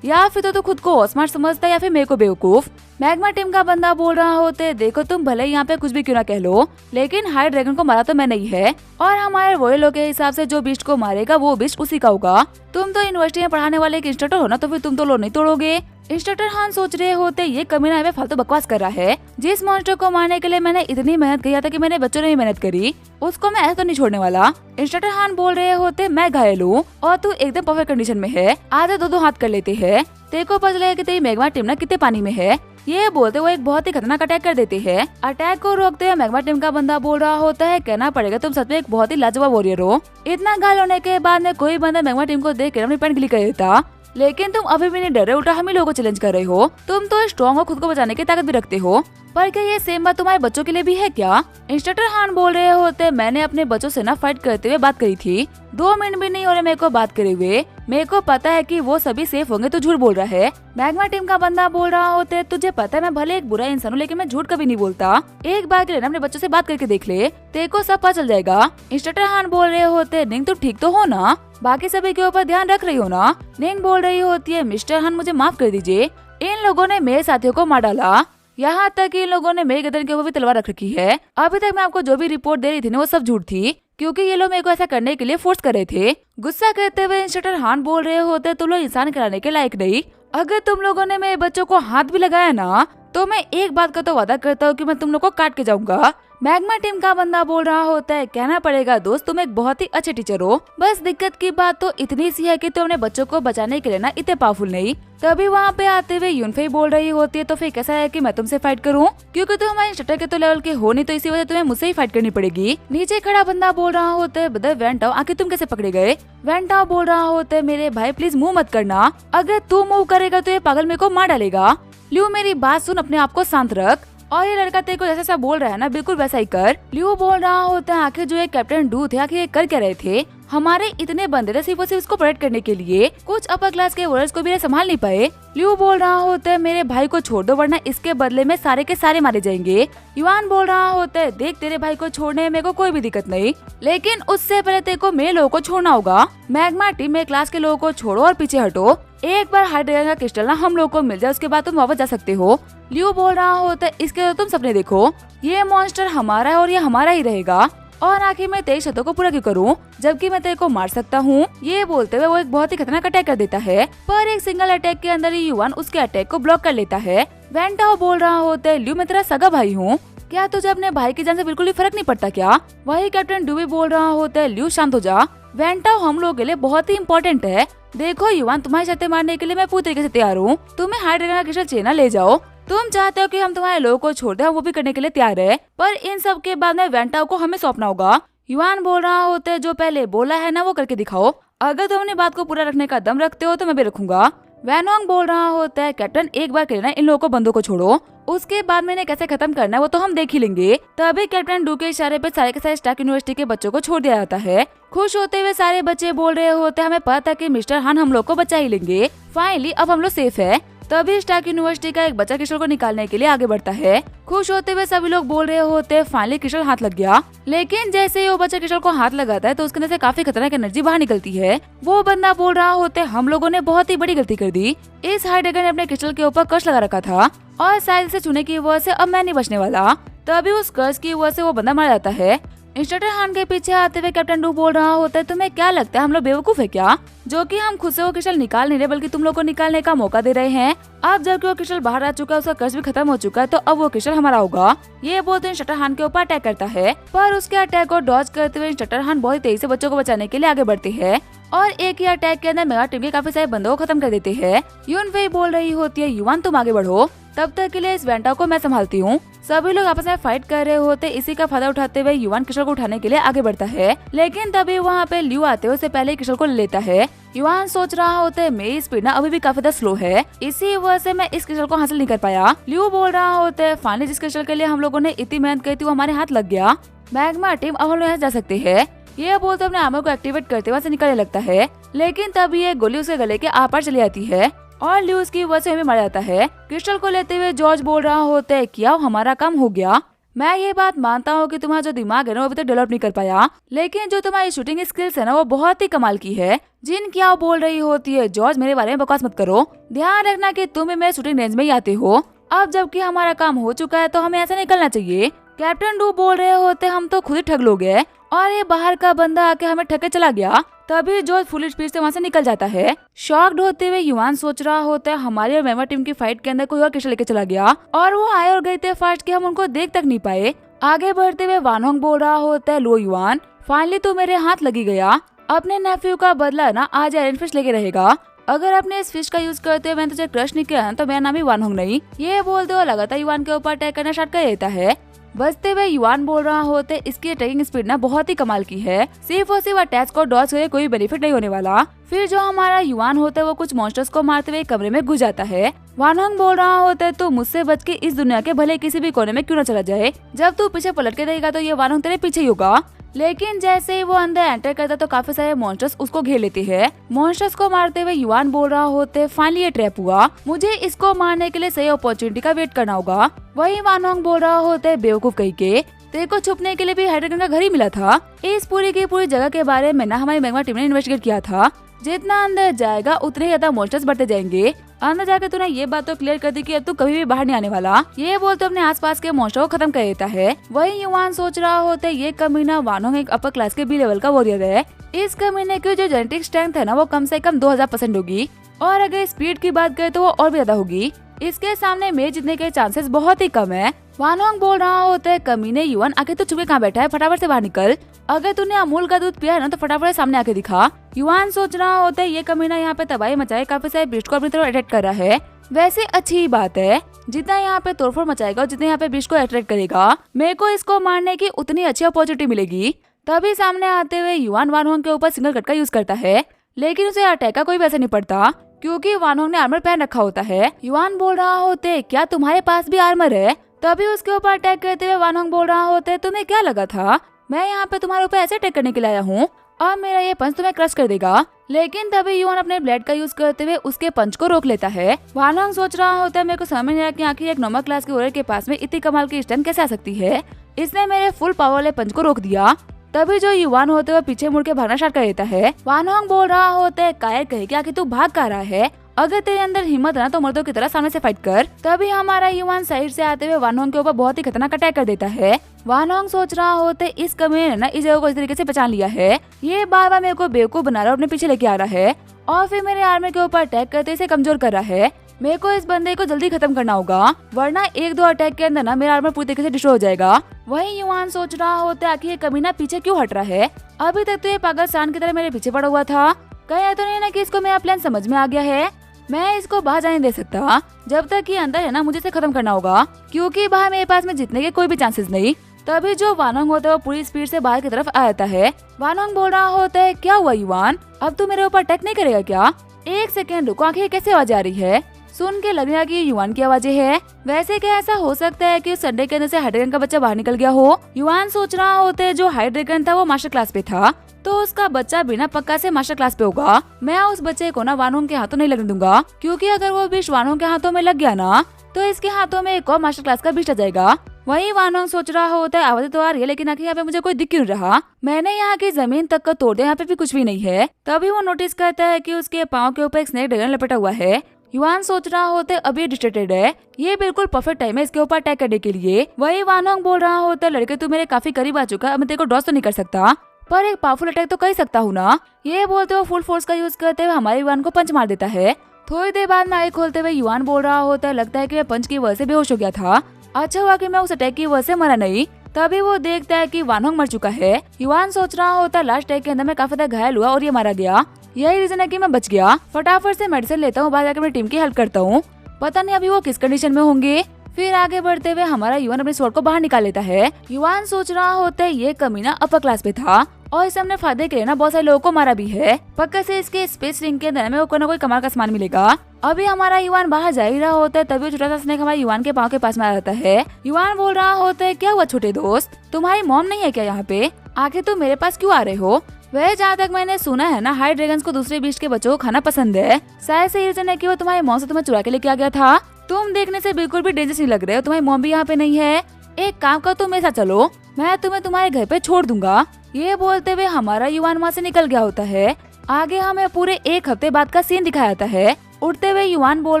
या फिर तो तू खुद को स्मार्ट समझता है या फिर मेरे को बेवकूफ। मैग्मा टीम का बंदा बोल रहा होते देखो तुम भले यहाँ पे कुछ भी क्यों ना कह लो, लेकिन हाई ड्रैगन को मारा तो मैं नहीं है और हमारे वॉरियर के हिसाब से जो बीस्ट को मारेगा वो बीस्ट उसी का होगा, तुम तो यूनिवर्सिटी में पढ़ाने वाले एक इंस्ट्रक्टर हो ना तो फिर तुम तो लोग नहीं तोड़ोगे। इंस्ट्रक्टर हान सोच रहे होते ये कमीना हमें फालतू बकवास कर रहा है, जिस मॉन्स्टर को मारने के लिए मैंने इतनी मेहनत किया था कि मेरे बच्चों ने भी मेहनत करी, उसको मैं ऐसा तो नहीं छोड़ने वाला। इंस्ट्रक्टर हान बोल रहे होते मैं घायल हूँ और तू एकदम परफेक्ट कंडीशन में है, आधे 2-2 हाथ कर लेते हैं, तेरे को पता चलेगा कि तेरी मैग्मा टीम ना कितने पानी में है। ये बोलते वो एक बहुत ही खतरनाक अटैक कर देते हैं। अटैक को रोकते हुए मैग्मा टीम का बंदा बोल रहा होता है कहना पड़ेगा तुम सच में एक बहुत ही लाजवाब वॉरियर हो, इतना घायल होने के बाद में कोई बंदा मैग्मा टीम को देख कर अपनी पैंट गिली कर देता, लेकिन तुम अभी भी नहीं डरे, उल्टा हम ही लोगों को चैलेंज कर रहे हो, तुम तो स्ट्रॉन्ग हो, खुद को बचाने की ताकत भी रखते हो, पर क्या ये सेम बात तुम्हारे बच्चों के लिए भी है क्या। इंस्ट्रक्टर हान बोल रहे होते मैंने अपने बच्चों से ना फाइट करते हुए बात करी थी, 2 मिनट भी नहीं हो रहे मेरे को बात करे हुए, मेरे को पता है कि वो सभी सेफ होंगे, तो झूठ बोल रहा है। मैग्मा टीम का बंदा बोल रहा होते तुझे पता है मैं भले एक बुरा इंसान हूँ लेकिन मैं झूठ कभी नहीं बोलता, एक बार के लिए अपने बच्चों से बात करके देख ले, तेरे को सब पता चल जाएगा। इंस्ट्रक्टर हान बोल रहे होते निंग तुम ठीक तो हो ना, बाकी सभी के ऊपर ध्यान रख रही हो ना। निंग बोल रही होती है मिस्टर हान मुझे माफ कर दीजिए, इन लोगों ने मेरे साथियों को मार डाला, यहाँ तक कि इन लोगों ने मेरे गर्दन के ऊपर भी तलवार रख रखी है, अभी तक मैं आपको जो भी रिपोर्ट दे रही थी ना वो सब झूठ थी, क्योंकि ये लोग मेरे को ऐसा करने के लिए फोर्स कर रहे थे। गुस्सा करते हुए इंस्ट्रक्टर हान बोल रहे होते तुम लोग इंसान कराने के लायक नहीं, अगर तुम लोगों ने मेरे बच्चों को हाथ भी लगाया ना तो मैं एक बात का तो वादा करता हूँ कि मैं तुम लोग को काट के जाऊंगा। मैग्मा टीम का बंदा बोल रहा होता है, कहना पड़ेगा दोस्त तुम एक बहुत ही अच्छे टीचर हो, बस दिक्कत की बात तो इतनी सी है कि तुम अपने बच्चों को बचाने के लिए ना इतने पावरफुल नहीं। तभी वहाँ पे आते हुए यूनफेई बोल रही होती है, तो फिर कैसा है कि मैं तुमसे फाइट करूँ, क्योंकि तुम हमारे इंस्ट्रक्टर के तो लेवल के हो नहीं, तो इसी वजह तुम्हें मुझसे ही फाइट करनी पड़ेगी। नीचे खड़ा बंदा बोल रहा होता है, ब्रदर वैंटाओ आखिर तुम कैसे पकड़े गए। वैंटाओ बोल रहा होता है, मेरे भाई प्लीज मुँह मत करना, अगर तू मूव करेगा तो ये पागल मेरे को मार डालेगा। लियो मेरी बात सुन, अपने आप को शांत रख, और ये लड़का तेरे को जैसा सा बोल रहा है ना बिल्कुल वैसा ही कर। लियो बोल रहा होता है, आखिर जो ये कैप्टन डू थे आखिर ये कर क्या रहे थे, हमारे इतने बंदे थे सिर्फ और सिर्फ इसको प्रोटेक्ट करने के लिए, कुछ अपर क्लास के वर्ड्स को भी संभाल नहीं पाए। लियो बोल रहा होता है, मेरे भाई को छोड़ दो वरना इसके बदले में सारे के सारे मारे जाएंगे। युआन बोल रहा होता है, देख तेरे भाई को छोड़ने में मेरे को कोई भी दिक्कत नहीं, लेकिन उससे पहले तेरे को मेरे लोगों को छोड़ना होगा। मैग्मा टीम में क्लास के लोगों को छोड़ो और पीछे हटो, एक बार हाइड्रोजन का क्रिस्टल ना हम लोग को मिल जाए उसके बाद तुम वापस जा सकते हो। लियो बोल रहा होता है, इसके तो तुम सपने देखो, ये मॉन्स्टर हमारा है और ये हमारा ही रहेगा, और आखिर मैं तेरी शर्तों को पूरा क्यों करूं, जबकि मैं तेरे को मार सकता हूं। ये बोलते हुए वो एक बहुत ही खतरनाक अटैक कर देता है, पर एक सिंगल अटैक के अंदर ही युआन उसके अटैक को ब्लॉक कर लेता है। वैंटाओ बोल रहा होता है, लियो मैं तेरा सगा भाई हूँ, क्या तुझे अपने भाई की जान से बिल्कुल भी फर्क नहीं पड़ता क्या। वही कैप्टन डू भी बोल रहा होता है, लियो शांत हो जा, वैंटाओ हम लोग के लिए बहुत ही इम्पोर्टेंट है, देखो युआन तुम्हारी शर्तें मारने के लिए मैं पूरी तरीके से तैयार हूँ, तुम्हें हाइड्रोजन का क्रिस्टल चाहिए ना ले जाओ, तुम चाहते हो कि हम तुम्हारे लोगों को छोड़ दें, हम वो भी करने के लिए तैयार है, पर इन सब के बाद में वैंटाओ को हमें सौंपना होगा। युआन बोल रहा होता है, जो पहले बोला है ना वो करके दिखाओ, अगर तुम अपनी बात को पूरा रखने का दम रखते हो तो मैं भी रखूंगा। वैनोंग बोल रहा होता है, कैप्टन एक बार कहना इन लोगों को बंदों को छोड़ो, उसके बाद में इन्हें कैसे खत्म करना है वो तो हम देख ही लेंगे। तभी कैप्टन डू के इशारे पे सारे के सारे स्टार्क यूनिवर्सिटी के बच्चों को छोड़ दिया जाता है। खुश होते हुए सारे बच्चे बोल रहे होते हैं, हमें पता है कि मिस्टर हान हम लोग को बचा ही लेंगे, फाइनली अब हम लोग सेफ है। तभी स्टार्क यूनिवर्सिटी का एक बच्चा क्रिस्टल को निकालने के लिए आगे बढ़ता है। खुश होते हुए सभी लोग बोल रहे होते हैं, फाइनली क्रिस्टल हाथ लग गया, लेकिन जैसे ही वो बच्चा क्रिस्टल को हाथ लगाता है तो उसके अंदर से काफी खतरनाक एनर्जी बाहर निकलती है। वो बंदा बोल रहा होते हैं, हम लोगों ने बहुत ही बड़ी गलती कर दी, इस हाइड्रेगन ने अपने क्रिस्टल के ऊपर कर्स लगा रखा था और शायद इसे छूने की वजह से अब मैं नहीं बचने वाला। तभी उस कर्स की वजह से वो बंदा मार जाता है। इंस्ट्रक्टर हान के पीछे आते हुए कैप्टन डू बोल रहा होता है, तुम्हें क्या लगता है हम लोग बेवकूफ है क्या, जो कि हम खुद से वो क्रिस्टल निकाल नहीं रहे बल्कि तुम लोग को निकालने का मौका दे रहे हैं। अब जबकि वो क्रिस्टल बाहर आ चुका है, उसका कर्ज भी खत्म हो चुका है, तो अब वो क्रिस्टल हमारा होगा। ये बोलते इंस्ट्रक्टर हान के ऊपर अटैक करता है, पर उसके अटैक को डॉज करते हुए इंस्ट्रक्टर हान बहुत तेजी से बच्चों को बचाने के लिए आगे बढ़ते हैं और एक ही अटैक के अंदर मेगा टीम के काफी सारे बंदों को खत्म कर देते हैं। यूनफेई बोल रही होती है, युआन तुम आगे बढ़ो, तब तक के लिए इस वैंटाओ को मैं संभालती हूँ। सभी लोग आपस में फाइट कर रहे होते, इसी का फायदा उठाते हुए युआन क्रिस्टल को उठाने के लिए आगे बढ़ता है, लेकिन तभी वहाँ पे लियो आते हुए उससे पहले क्रिस्टल को ले लेता है। युआन सोच रहा होता है, मेरी स्पीड ना अभी भी काफी ज्यादा स्लो है, इसी वजह से मैं इस क्रिस्टल को हासिल नहीं कर पाया। लियो बोल रहा होता है, फाइनली जिस क्रिस्टल के लिए हम लोगों ने इतनी मेहनत की थी वो हमारे हाथ लग गया, मैग्मा टीम अब हम लोग यहाँ जा सकते हैं। ये बोलते अपने आर्मर को एक्टिवेट करते वहाँ से निकलने लगता है, लेकिन तभी ये गोली उसके गले के आर पार चली जाती है और लियो उसकी वजह से हमें मार जाता है। क्रिस्टल को लेते हुए जॉर्ज बोल रहा होता है, क्या हमारा काम हो गया, मैं ये बात मानता हूँ कि तुम्हारा जो दिमाग है ना वो अभी तक डेवलप नहीं कर पाया, लेकिन जो तुम्हारी शूटिंग स्किल्स है ना वो बहुत ही कमाल की है। जिन क्या बोल रही होती है, जॉर्ज मेरे बारे में बकवास मत करो, ध्यान रखना कि तुम भी मेरे शूटिंग रेंज में ही आते हो, अब जबकि हमारा काम हो चुका है तो हमें ऐसा निकलना चाहिए। कैप्टन डू बोल रहे होते, हम तो खुद ही ठग लोग हैं और ये बाहर का बंदा आके हमें ठग के चला गया। तभी जॉर्ज फुल स्पीड से वहाँ से निकल जाता है। शॉक्ड होते हुए युआन सोच रहा होता है, हमारी और मैग्मा टीम की फाइट के अंदर कोई और क्रिस्टल लेके चला गया और वो आए और गए थे फास्ट कि हम उनको देख तक नहीं पाए। आगे बढ़ते हुए वानोंग बोल रहा होता है, लो युआन फाइनली तो मेरे हाथ लगी गया, अपने नेफ्यू का बदला ना आज आयरन फिश लेके रहेगा, अगर अपने इस फिश का यूज करते हुए मैंने तुझे क्रश नहीं किया तो मेरा नाम ही वानोंग नहीं। ये बोलते हुए लगातार युआन के ऊपर अटैक करना स्टार्ट कर देता है। बचते हुए युआन बोल रहा होते, इसकी अटैकिंग स्पीड ना बहुत ही कमाल की है, सिर्फ और सिर्फ अटैक को डॉज करके कोई बेनिफिट नहीं होने वाला। फिर जो हमारा युआन होता है वो कुछ मॉन्स्टर्स को मारते हुए कमरे में घुस जाता है। वानोंग बोल रहा होता है, तो मुझसे बच के इस दुनिया के भले किसी भी कोने में क्यों न चला जाए, जब तू पीछे पलट के देगा तो ये वानोंग तेरे पीछे ही होगा। लेकिन जैसे ही वो अंदर एंटर करता तो काफी सारे मॉन्स्टर्स उसको घेर लेते हैं। मॉन्स्टर्स को मारते हुए युआन बोल रहा होते, फाइनली ये ट्रैप हुआ, मुझे इसको मारने के लिए सही अपॉर्चुनिटी का वेट करना होगा। वही वानोंग बोल रहा होता है, बेवकूफ कहीं के, तेरे को छुपने के लिए भी हाइड्रोजन का घर ही मिला था। इस पूरी की पूरी जगह के बारे में ना हमारी मैग्मा टीम ने इन्वेस्टिगेट किया था, जितना अंदर जाएगा उतने ही ज्यादा मॉन्स्टर्स बढ़ते जाएंगे। अंदर जाकर तूने ये बात तो क्लियर कर दी कि अब तू कभी भी बाहर नहीं आने वाला। ये बोलते अपने आसपास के मॉन्स्टर को खत्म कर देता है। वही युआन सोच रहा होता है, ये कमीना वानोंग एक अपर क्लास के बी लेवल का वॉरियर है, इस कमीने की जो जेनेटिक स्ट्रेंथ है ना वो कम से कम 2000% होगी और अगर स्पीड की बात करें तो वो और भी ज्यादा होगी। इसके सामने मैं जीतने के चांसेस बहुत ही कम है। वान होंग बोल रहा होता है, कमीने युआन, आके तू चुपके कहाँ बैठा है, फटाफट से बाहर निकल। अगर तूने अमूल का दूध पिया है ना तो फटाफट सामने आके दिखा। युआन सोच रहा होता है ये कमीना यहाँ पे तबाही मचाए, काफी सारे बीस्ट को अपनी तरफ अट्रैक्ट कर रहा है। वैसे अच्छी ही बात है, जितना यहाँ पे तोड़फोड़ मचाएगा और जितने यहाँ पे बीस्ट को अट्रैक्ट करेगा, मेरे को इसको मारने की उतनी अच्छी अपॉर्चुनिटी मिलेगी। तभी सामने आते हुए युआन वान होंग के ऊपर सिंगल कट का यूज करता है, लेकिन उसे अटैक का कोई वैसे नहीं पड़ता क्योंकि वान होंग ने आर्मर पहन रखा होता है। युआन बोल रहा होते, क्या तुम्हारे पास भी आर्मर है? तभी उसके ऊपर अटैक करते हुए वान होंग बोल रहा होते, तुम्हें क्या लगा था मैं यहाँ पे तुम्हारे ऊपर ऐसे अटैक करने के लिए आया हूँ और मेरा ये पंच तुम्हें क्रश कर देगा। लेकिन तभी युआन अपने ब्लेड का यूज करते हुए उसके पंच को रोक लेता है। वान होंग सोच रहा होता है, मेरे को समझ नहीं आया कि आखिर एक नॉर्मल क्लास के वॉरियर के पास में इतनी कमाल की स्ट्रेंथ कैसे आ सकती है। इसने मेरे फुल पावर वाले पंच को रोक दिया। तभी जो युआन होते हुए पीछे मुड़ के भागना स्टार्ट कर देता है। वान होंग बोल रहा होता है, कायर कहे क्या कि तू भाग कर रहा है, अगर तेरे अंदर हिम्मत है ना तो मर्दों की तरह सामने से फाइट कर। तभी हमारा युआन साइड से आते हुए वान होंग के ऊपर बहुत ही खतरनाक अटैक कर देता है। वान होंग सोच रहा होते, इस कमीने ने ना इस जगह को इस तरीके से पहचान लिया है, ये बार बार मेरे को बेवकूफ बना रहा है, अपने पीछे लेके आ रहा है और फिर मेरे आर्मी के ऊपर अटैक करते इसे कमजोर कर रहा है। मेरे को इस बंदे को जल्दी खत्म करना होगा, वरना एक दो अटैक के अंदर ना मेरा आर्मर पूरी तरीके से डिस्ट्रॉय हो जाएगा। वही युआन सोच रहा होता है कि ये कमीना पीछे क्यों हट रहा है, अभी तक तो ये पागल सांड की तरह मेरे पीछे पड़ा हुआ था। कहीं तो नहीं ना कि इसको मेरा प्लान समझ में आ गया है। मैं इसको बाहर जाने दे सकता, जब तक ये अंदर है ना मुझे इसे खत्म करना होगा क्योंकि बाहर मेरे पास में जीतने के कोई भी चांसेस नहीं। तभी जो वान होंग होता है वो पूरी स्पीड से बाहर की तरफ आ जाता है। वान होंग बोल रहा होता है, क्या हुआ युआन, अब तू मेरे ऊपर अटैक नहीं करेगा क्या? एक सेकेंड रुको, आखिर कैसे आवाज आ रही है? सुन के लग रहा कि युआन की आवाजें है। वैसे क्या ऐसा हो सकता है कि संडे के अंदर से हाइड्रेगन का बच्चा बाहर निकल गया हो? युआन सोच रहा होता है, जो हाइड्रेगन था वो मास्टर क्लास पे था तो उसका बच्चा बिना पक्का से मास्टर क्लास पे होगा। मैं उस बच्चे को ना वान होंग के हाथों नहीं लगने दूंगा क्योंकि अगर वो विष वान होंग के हाथों में लग गया ना तो इसके हाथों में एक और मास्टर क्लास का विष आ जाएगा। वही वान होंग सोच रहा होता है, आवाजें तो आ रही है लेकिन आखिर यहाँ पे मुझे कोई दिख क्यों रहा, मैंने यहाँ की जमीन तक को तोड़ दिया, यहाँ पे भी कुछ भी नहीं है। तभी वो नोटिस करता है कि उसके पाँव के ऊपर एक स्नेक ड्रैगन लपेटा हुआ है। युआन सोच रहा होते अभी डिस्ट्रैक्टेड है, ये बिल्कुल परफेक्ट टाइम है इसके ऊपर अटैक करने के लिए। वही वान होंग बोल रहा होता, लड़के तू मेरे काफी करीब आ चुका, अब मैं तेरे को डॉस तो नहीं कर सकता पर एक पावरफुल अटैक तो कर सकता हूँ ना। ये बोलते हुए फुल फोर्स का यूज करते हुए हमारे युआन को पंच मार देता है। थोड़ी देर बाद में आँख खोलते हुए युआन बोल रहा होता है, लगता है कि मैं पंच की वजह से बेहोश हो गया था, अच्छा हुआ कि मैं उस अटैक की वजह से मरा नहीं। तभी वो देखता है कि वान होंग मर चुका है। युआन सोच रहा होता है, लास्ट अटैक के अंदर मैं काफी ज्यादा घायल हुआ और ये मारा गया, यही रीजन है कि मैं बच गया। फटाफट से मेडिसिन लेता हूँ, बाहर जाकर अपनी टीम की हेल्प करता हूँ, पता नहीं अभी वो किस कंडीशन में होंगे। फिर आगे बढ़ते हुए हमारा युआन अपने स्वॉर्ड को बाहर निकाल लेता है। युआन सोच रहा होता है ये कमीना अपर क्लास पे था और इसे हमने फायदे के लिए ना बहुत सारे लोगों को मारा भी है, पक्का से इसके स्पेस रिंग के अंदर में कोई ना कोई कमाल का सामान मिलेगा। अभी हमारा युआन बाहर जा ही रहा होता है, तभी छोटा सा स्नेक हमारे युआन के पाँव के पास में आ जाता है। युआन बोल रहा होता है, क्या हुआ छोटे दोस्त, तुम्हारी मॉम नहीं है क्या यहाँ पे, आखिर तुम मेरे पास क्यों आ रहे हो? वह जहाँ तक मैंने सुना है ना हाई ड्रैगन्स को दूसरे बीच के बच्चों को खाना पसंद है, शायद से रीजन है कि वो तुम्हारी मॉम से तुम्हें चुरा के लेके आ गया था। तुम देखने से बिल्कुल भी डेंजरस नहीं लग रहे हो, तुम्हारी मॉम भी यहाँ पे नहीं है, एक काम करो तुम मेरे साथ चलो, मैं तुम्हें तुम्हारे घर पे छोड़ दूंगा। ये बोलते हुए हमारा युआन वहाँ से निकल गया होता है। आगे हमें पूरे एक हफ्ते बाद का सीन दिखाया जाता है। उठते हुए युआन बोल